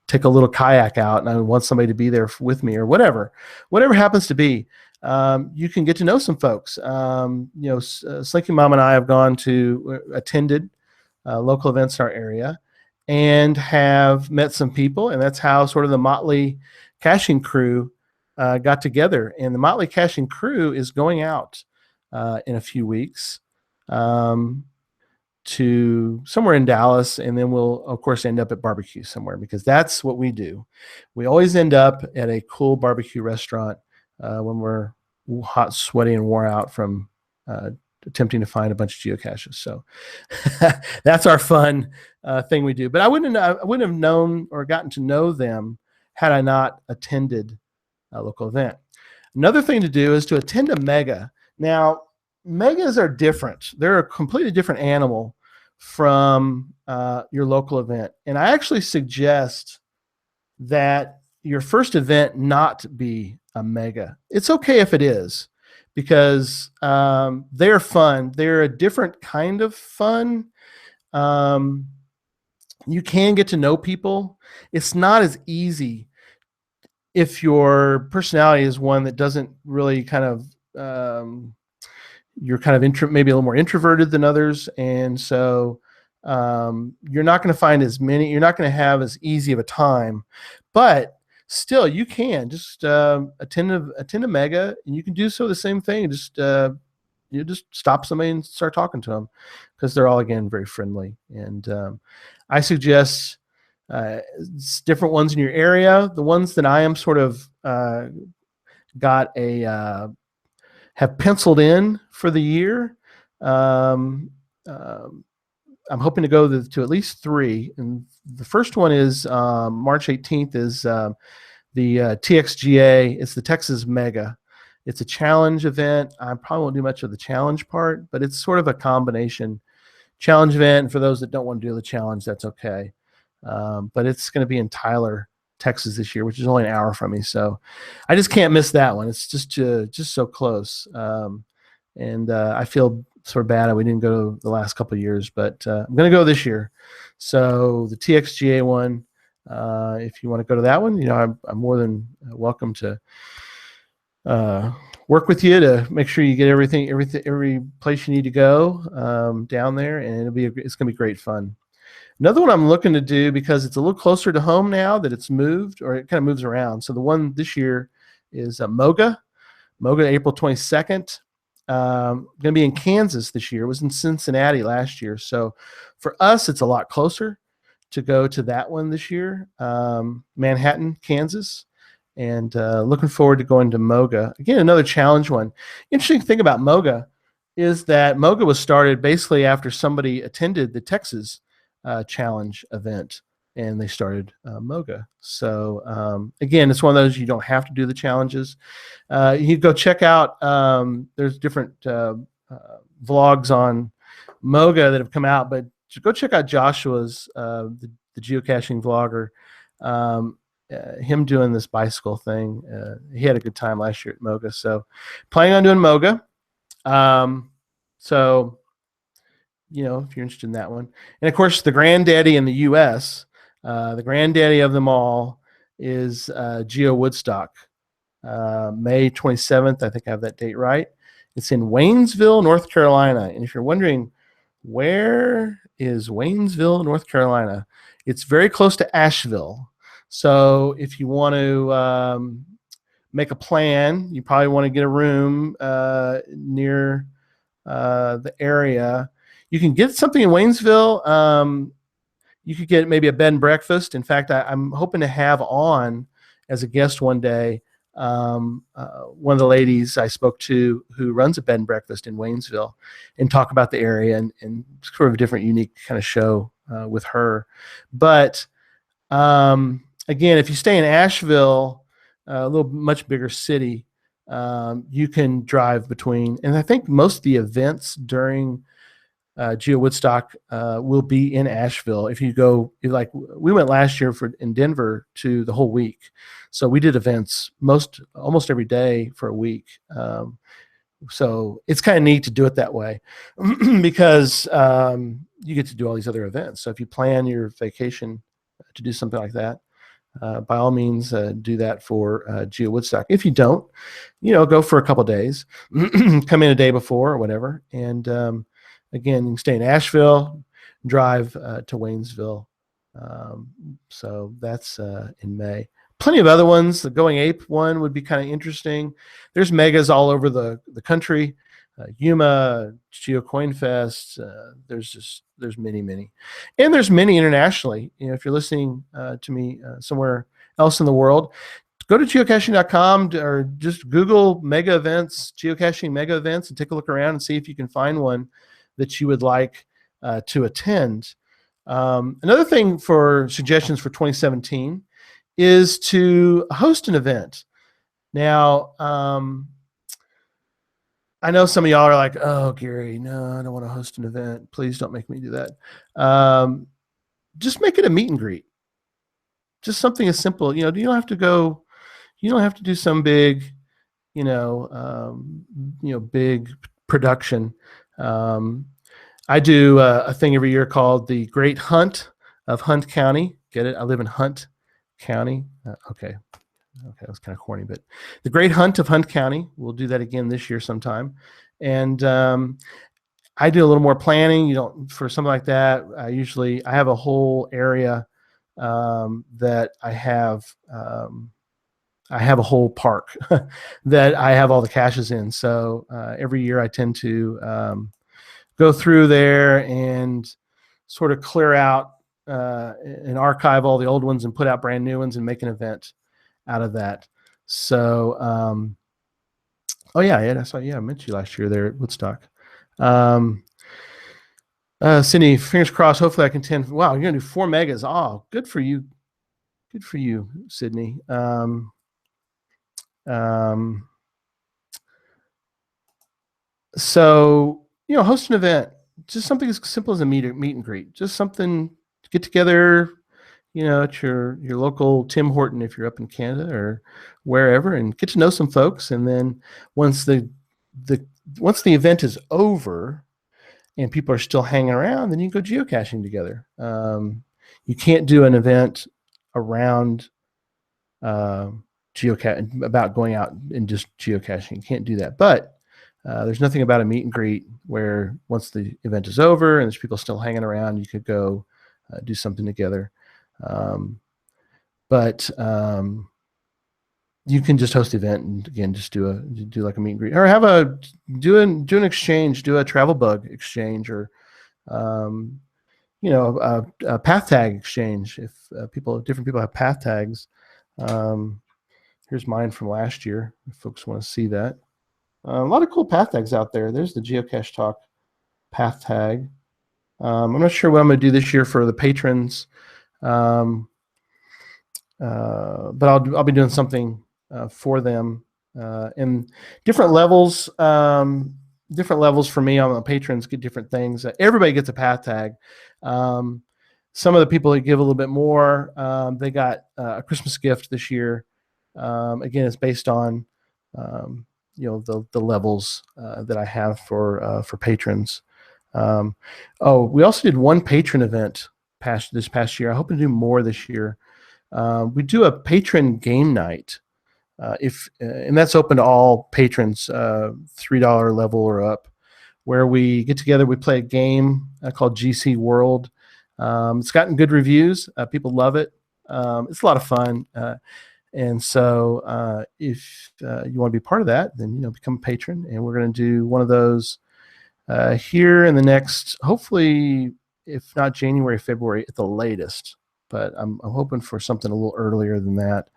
take a little kayak out and I want somebody to be there with me, or whatever happens to be. You can get to know some folks. Slinky Mom and I have gone to attended local events in our area and have met some people, and that's how sort of the Motley Caching crew got together. And the Motley Caching crew is going out in a few weeks to somewhere in Dallas, and then we'll of course end up at barbecue somewhere, because that's what we do. We always end up at a cool barbecue restaurant when we're hot, sweaty, and wore out from attempting to find a bunch of geocaches. So that's our fun thing we do. But I wouldn't have known or gotten to know them had I not attended a local event. Another thing to do is to attend a mega. Now, megas are different. They're a completely different animal from your local event. And I actually suggest that your first event not be a mega. It's okay if it is, because they're fun. They're a different kind of fun. You can get to know people. It's not as easy if your personality is one that doesn't really kind of you're kind of maybe a little more introverted than others, and so you're not going to find as many. You're not going to have as easy of a time, but still, you can just attend a mega, and you can do so the same thing. Just just stop somebody and start talking to them, because they're all, again, very friendly. And I suggest different ones in your area. The ones that I am sort of have penciled in for the year. I'm hoping to go to at least 3. And the first one is March 18th is the TXGA. It's the Texas Mega. It's a challenge event. I probably won't do much of the challenge part, but it's sort of a combination challenge event. And for those that don't want to do the challenge, that's okay. But it's going to be in Tyler, Texas this year, which is only an hour from me. So I just can't miss that one. It's just so close. And I feel sort of bad that we didn't go the last couple of years, but I'm going to go this year. So the TXGA one, if you want to go to that one, I'm more than welcome to work with you to make sure you get every place you need to go down there, and it's going to be great fun. Another one I'm looking to do, because it's a little closer to home now that it's moved, or it kind of moves around. So the one this year is Moga, April 22nd. Going to be in Kansas this year. It was in Cincinnati last year. So for us, it's a lot closer to go to that one this year, Manhattan, Kansas. And looking forward to going to Moga. Again, another challenge one. Interesting thing about Moga, is that Moga was started basically after somebody attended the Texas Challenge event, and they started Moga. So again, it's one of those you don't have to do the challenges. You go check out. There's different vlogs on Moga that have come out, but go check out Joshua's the geocaching vlogger. Him doing this bicycle thing. He had a good time last year at Moga, so planning on doing Moga. So, if you're interested in that one. And of course, the granddaddy in the US, the granddaddy of them all is Geo Woodstock, May 27th. I think I have that date right. It's in Waynesville, North Carolina. And if you're wondering, where is Waynesville, North Carolina? It's very close to Asheville. So if you want to make a plan, you probably want to get a room near the area. You can get something in Waynesville. You could get maybe a bed and breakfast. In fact, I'm hoping to have on as a guest one day one of the ladies I spoke to who runs a bed and breakfast in Waynesville, and talk about the area and sort of a different, unique kind of show with her. But again, if you stay in Asheville, a little much bigger city, you can drive between, and I think most of the events during Geo Woodstock will be in Asheville. If you go, like we went last year in Denver to the whole week, so we did events almost every day for a week. So it's kind of neat to do it that way because you get to do all these other events. So if you plan your vacation to do something like that, by all means, do that for Geo Woodstock. If you don't, go for a couple days, come in a day before or whatever. And again, you can stay in Asheville, drive to Waynesville. So that's in May. Plenty of other ones. The Going Ape one would be kind of interesting. There's megas all over the country. Yuma, Geo Coin Fest. There's many, and there's many internationally. If you're listening to me somewhere else in the world, go to geocaching.com or just Google mega events, geocaching mega events, and take a look around and see if you can find one that you would like to attend. Another thing for suggestions for 2017 is to host an event. Now, I know some of y'all are like, "Oh, Gary, no, I don't want to host an event. Please don't make me do that." Just make it a meet and greet. Just something as simple. You don't have to go. You don't have to do some big, big production. I do a thing every year called the Great Hunt of Hunt County. Get it? I live in Hunt County. Okay, that was kind of corny, but the Great Hunt of Hunt County. We'll do that again this year sometime. And I do a little more planning. For something like that, I have a whole area that I have. I have a whole park that I have all the caches in. So every year I tend to go through there and sort of clear out and archive all the old ones and put out brand new ones and make an event out of that. So, I met you last year there at Woodstock. Cindy, fingers crossed. Hopefully I can attend. Wow, you're gonna do 4 megas. Oh, good for you. Good for you, Sydney. So, host an event, just something as simple as a meet and greet, just something to get together, at your local Tim Horton if you're up in Canada or wherever, and get to know some folks. And then once the event is over and people are still hanging around, then you can go geocaching together. You can't do an event around about going out and just geocaching. You can't do that. But there's nothing about a meet and greet where once the event is over and there's people still hanging around, you could go do something together. But you can just host the event and again just do like a meet and greet, or do an exchange, do a travel bug exchange, or a path tag exchange. If different people have path tags. Here's mine from last year if folks want to see that. A lot of cool path tags out there. There's the Geocache Talk path tag. I'm not sure what I'm going to do this year for the patrons, but I'll be doing something for them and different levels. Different levels for me. On the patrons get different things. Everybody gets a path tag. Some of the people that give a little bit more, they got a Christmas gift this year. Again, it's based on the levels that I have for patrons. We also did one patron event this past year. I hope to do more this year. We do a patron game night, and that's open to all patrons, $3 level or up, where we get together. We play a game called GC World. It's gotten good reviews. People love it. It's a lot of fun. And so if you want to be part of that, then become a patron, and we're going to do one of those here in the next, hopefully, if not January, February at the latest. But I'm hoping for something a little earlier than that,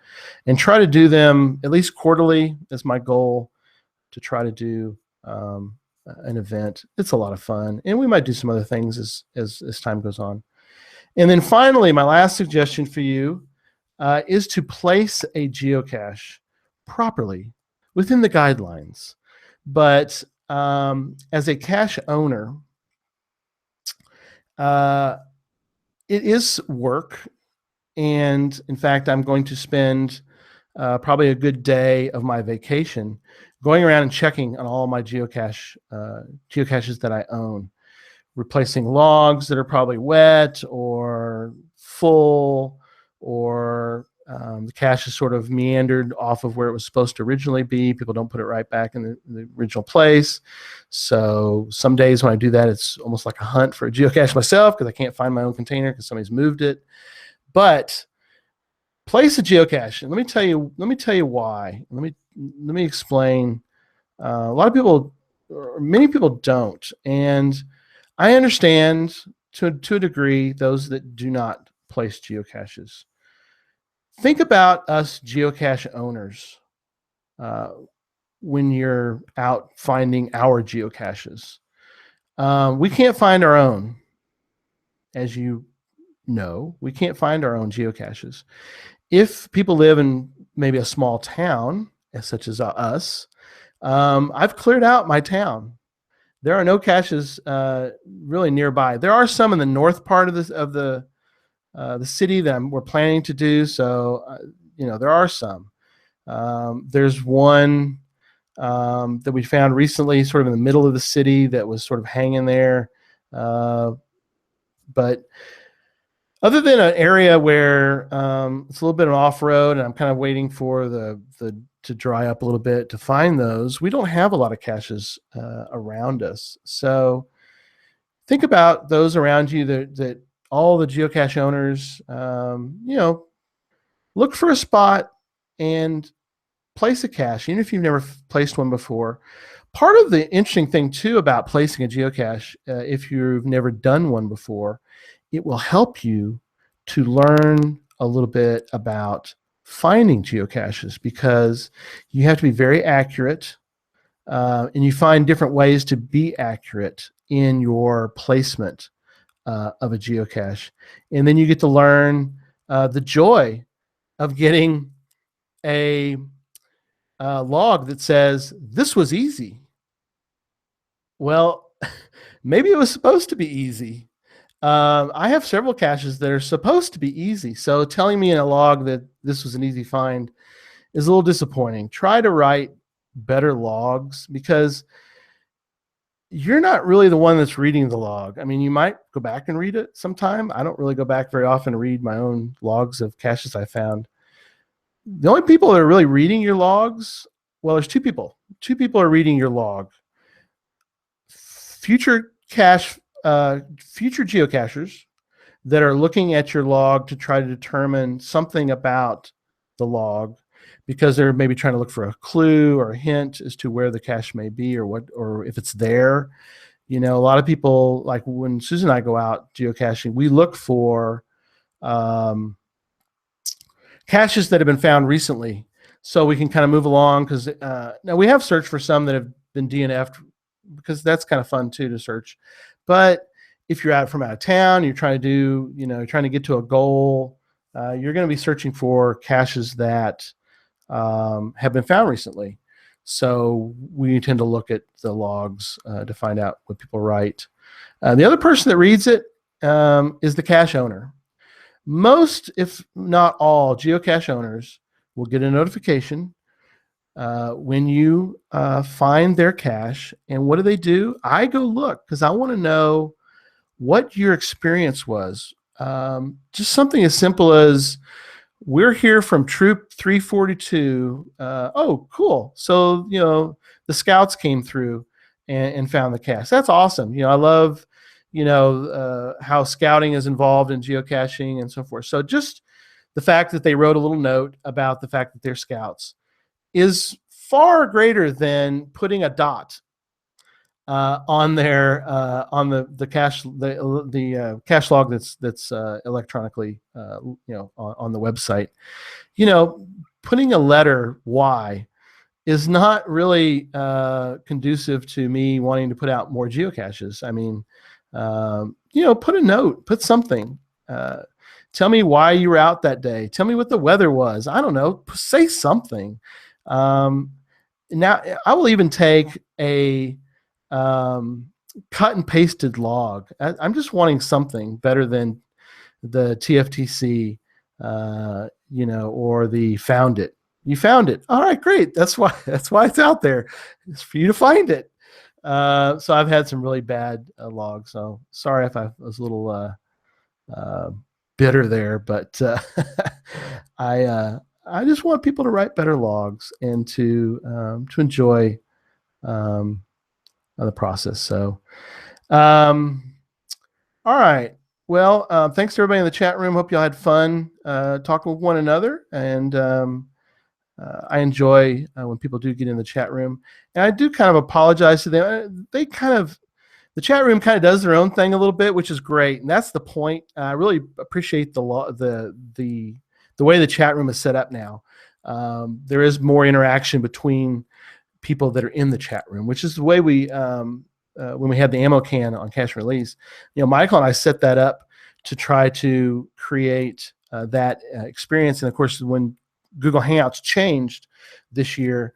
and try to do them at least quarterly. That's my goal, to try to do an event. It's a lot of fun, and we might do some other things as time goes on. And then finally, my last suggestion for you is to place a geocache properly within the guidelines. But as a cache owner, it is work. And in fact, I'm going to spend probably a good day of my vacation going around and checking on all of my geocaches that I own, replacing logs that are probably wet or full, or the cache is sort of meandered off of where it was supposed to originally be. People don't put it right back in the original place. So some days when I do that, it's almost like a hunt for a geocache myself, because I can't find my own container because somebody's moved it. But place a geocache, and let me tell you why. Let me explain. A lot of people, or many people, don't, and I understand to a degree those that do not place geocaches. Think about us geocache owners when you're out finding our geocaches. We can't find our own, as you know. We can't find our own geocaches. If people live in maybe a small town, such as us, I've cleared out my town. There are no caches really nearby. There are some in the north part of the city that we're planning to do. So, there are some. There's one that we found recently, sort of in the middle of the city, that was sort of hanging there. But other than an area where it's a little bit of off-road, and I'm kind of waiting for the to dry up a little bit to find those, we don't have a lot of caches around us. So think about those around you that all the geocache owners, look for a spot and place a cache, even if you've never placed one before. Part of the interesting thing too about placing a geocache, if you've never done one before, it will help you to learn a little bit about finding geocaches, because you have to be very accurate, and you find different ways to be accurate in your placement of a geocache. And then you get to learn the joy of getting a log that says, "This was easy." Well, maybe it was supposed to be easy. I have several caches that are supposed to be easy. So telling me in a log that this was an easy find is a little disappointing. Try to write better logs, because you're not really the one that's reading the log. I mean, you might go back and read it sometime. I don't really go back very often to read my own logs of caches I found. The only people that are really reading your logs, well, there's two people. Two people are reading your log. Future geocachers that are looking at your log to try to determine something about the log, because they're maybe trying to look for a clue or a hint as to where the cache may be, or if it's there. A lot of people, like when Susan and I go out geocaching, we look for caches that have been found recently, so we can kind of move along, because now we have searched for some that have been DNF'd, because that's kind of fun too to search. But if you're out of town, you're trying to do, trying to get to a goal, you're going to be searching for caches that have been found recently. So we tend to look at the logs to find out what people write. The other person that reads it is the cache owner. Most, if not all, geocache owners will get a notification when you find their cache. And what do? I go look because I want to know what your experience was. Just something as simple as, we're here from Troop 342. Oh, cool. So, the scouts came through and found the cache. That's awesome. I love, how scouting is involved in geocaching and so forth. So just the fact that they wrote a little note about the fact that they're scouts is far greater than putting a dot on their on the cache, the cache log that's electronically on the website. Putting a letter Y is not really conducive to me wanting to put out more geocaches. I mean, put a note, put something. Tell me why you were out that day. Tell me what the weather was. I don't know. Say something. Now, I will even take a cut and pasted log. I'm just wanting something better than the TFTC, or the found it. You found it. All right, great. That's why it's out there. It's for you to find it. So I've had some really bad logs. So sorry if I was a little bitter there, but I just want people to write better logs and to enjoy the process. So, all right. Well, thanks to everybody in the chat room. Hope y'all had fun talking with one another, and I enjoy when people do get in the chat room. And I do kind of apologize to them. The chat room kind of does their own thing a little bit, which is great, and that's the point. I really appreciate the way the chat room is set up now. There is more interaction between people that are in the chat room, which is the way we when we had the ammo can on Cache Release. Michael and I set that up to try to create that experience. And of course, when Google Hangouts changed this year,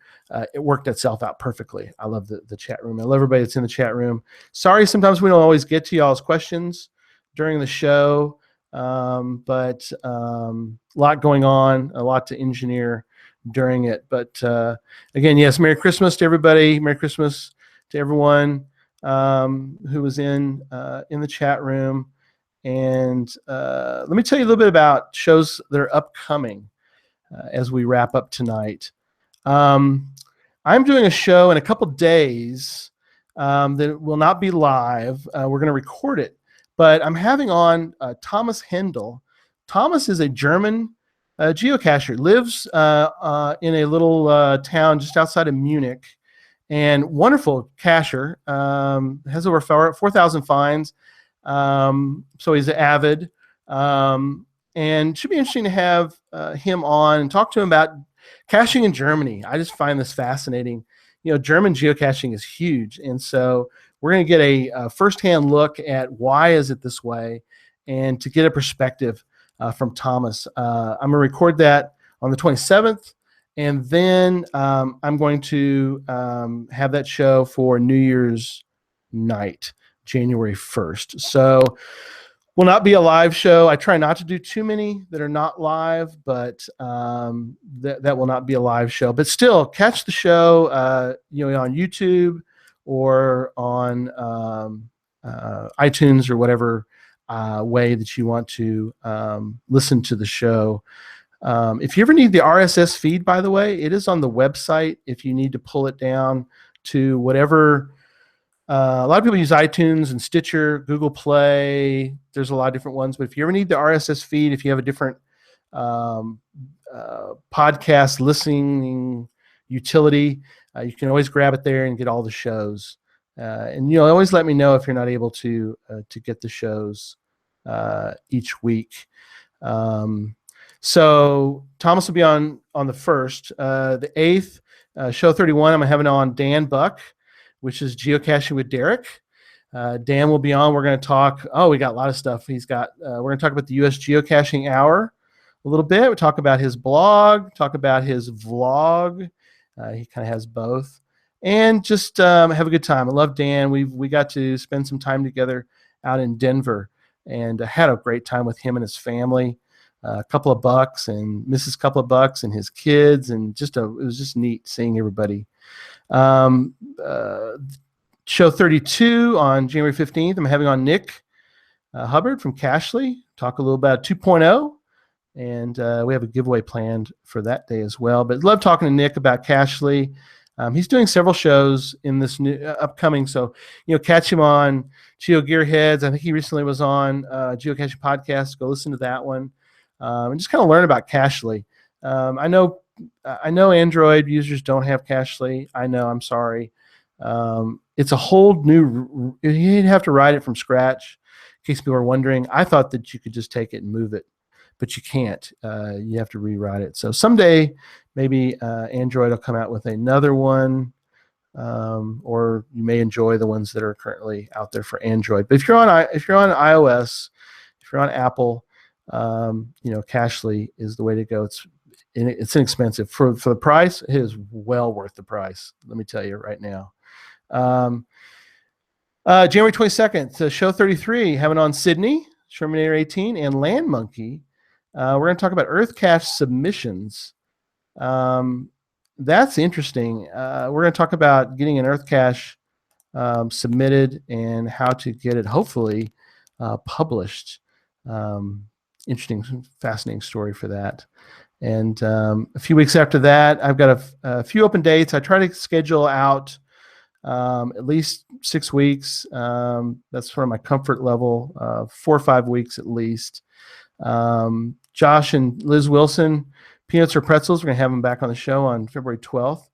it worked itself out perfectly. I love the chat room. I love everybody that's in the chat room. Sorry, sometimes we don't always get to y'all's questions during the show, but a lot going on, a lot to engineer during it. But again, yes, Merry Christmas to everybody. Merry Christmas to everyone who was in the chat room. And let me tell you a little bit about shows that are upcoming as we wrap up tonight. I'm doing a show in a couple days that will not be live. We're going to record it, but I'm having on Thomas Hendel. Thomas is a German geocacher, lives in a little town just outside of Munich, and wonderful cacher. Has over 4,000 finds, so he's avid. And should be interesting to have him on and talk to him about caching in Germany. I just find this fascinating. German geocaching is huge, and so we're going to get a firsthand look at why is it this way, and to get a perspective from Thomas. I'm going to record that on the 27th, and then I'm going to have that show for New Year's night, January 1st. So will not be a live show. I try not to do too many that are not live, but that will not be a live show. But still, catch the show, on YouTube or on iTunes or whatever way that you want to listen to the show. If you ever need the RSS feed, by the way, it is on the website. If you need to pull it down to whatever. A lot of people use iTunes and Stitcher, Google Play. There's a lot of different ones. But if you ever need the RSS feed, if you have a different podcast listening utility, you can always grab it there and get all the shows. And always let me know if you're not able to get the shows each week. So Thomas will be on the 1st. The 8th, show 31, I'm having on Dan Buck. which is Geocaching with Derek. Dan will be on. We're going to talk. Oh, we got a lot of stuff. We're going to talk about the U.S. Geocaching Hour a little bit. We talk about his blog, talk about his vlog. He kind of has both, and just have a good time. I love Dan. We got to spend some time together out in Denver, and had a great time with him and his family. A couple of bucks and Mrs. Couple of Bucks and his kids, and it was just neat seeing everybody. Show 32 on January 15th. I'm having on Nick Hubbard from Cashly, talk a little about 2.0, and we have a giveaway planned for that day as well. But love talking to Nick about Cashly. He's doing several shows in this new upcoming, so catch him on Geo Gearheads. I think he recently was on Geocaching Podcast. Go listen to that one, and just kind of learn about Cashly. I know Android users don't have Cashly. I know. I'm sorry. It's a whole new. You'd have to write it from scratch. In case people are wondering, I thought that you could just take it and move it, but you can't. You have to rewrite it. So someday, maybe Android will come out with another one, or you may enjoy the ones that are currently out there for Android. But if you're on iOS, if you're on Apple, Cashly is the way to go. It's inexpensive for the price. It is well worth the price. Let me tell you right now. January 22nd, so show 33, having on Sydney, Terminator 18, and Land Monkey. We're going to talk about Earth Cache submissions. That's interesting. We're going to talk about getting an Earth Cache submitted and how to get it hopefully published. Interesting, fascinating story for that. And a few weeks after that, I've got a few open dates. I try to schedule out at least 6 weeks. That's sort of my comfort level, 4 or 5 weeks at least. Josh and Liz Wilson, Peanuts or Pretzels, we're going to have them back on the show on February 12th.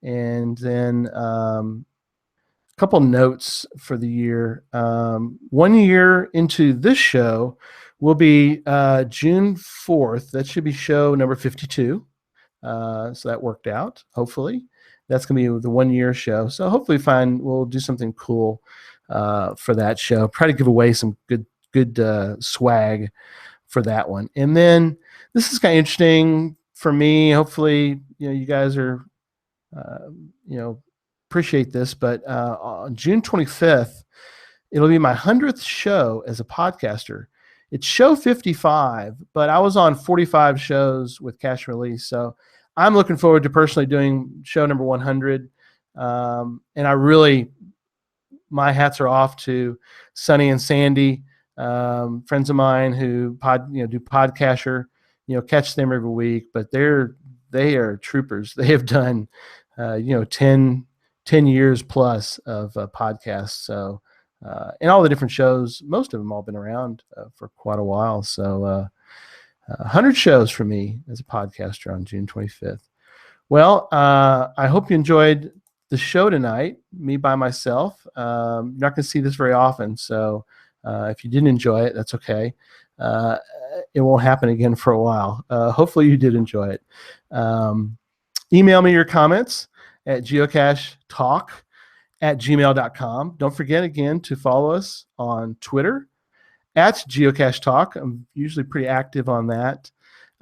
And then a couple notes for the year. 1 year into this show will be June 4th. That should be show number 52. So that worked out, hopefully. That's going to be the 1 year show. So hopefully we'll do something cool for that show. Try to give away some good swag for that one. And then this is kind of interesting for me. Hopefully, you guys are, appreciate this. But on June 25th, it'll be my 100th show as a podcaster. It's show 55, but I was on 45 shows with Cache Release. So I'm looking forward to personally doing show number 100. And my hats are off to Sonny and Sandy, friends of mine who do Podcaster. Catch them every week, but they are troopers. They have done 10 years plus of podcasts. So and all the different shows, most of them all been around for quite a while. So 100 shows for me as a podcaster on June 25th. Well, I hope you enjoyed the show tonight, me by myself. You're not going to see this very often, so if you didn't enjoy it, that's okay. It won't happen again for a while. Hopefully you did enjoy it. Email me your comments at geocachetalk@gmail.com. Don't forget again to follow us on Twitter at Geocache Talk. I'm usually pretty active on that.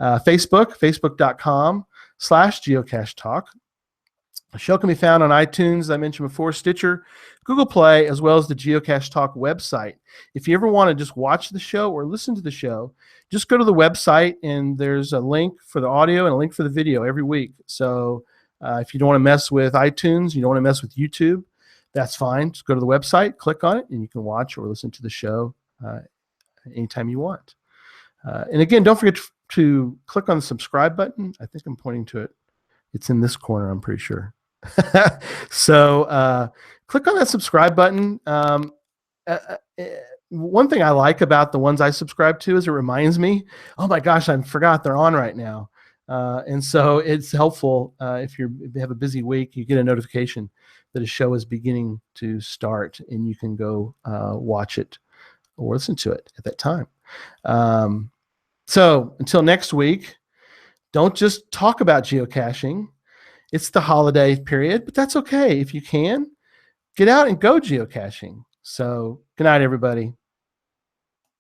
Facebook.com/Geocache Talk. The show can be found on iTunes, as I mentioned before, Stitcher, Google Play, as well as the Geocache Talk website. If you ever want to just watch the show or listen to the show, just go to the website, and there's a link for the audio and a link for the video every week. So if you don't want to mess with iTunes, you don't want to mess with YouTube, that's fine. Just go to the website, click on it, and you can watch or listen to the show anytime you want. And again, don't forget to click on the subscribe button. I think I'm pointing to it. It's in this corner, I'm pretty sure. So click on that subscribe button. One thing I like about the ones I subscribe to is it reminds me, oh my gosh, I forgot they're on right now. And so it's helpful if you have a busy week, you get a notification that a show is beginning to start, and you can go watch it or listen to it at that time. So until next week, don't just talk about geocaching. It's the holiday period, but that's okay if you can. get out and go geocaching. So good night, everybody.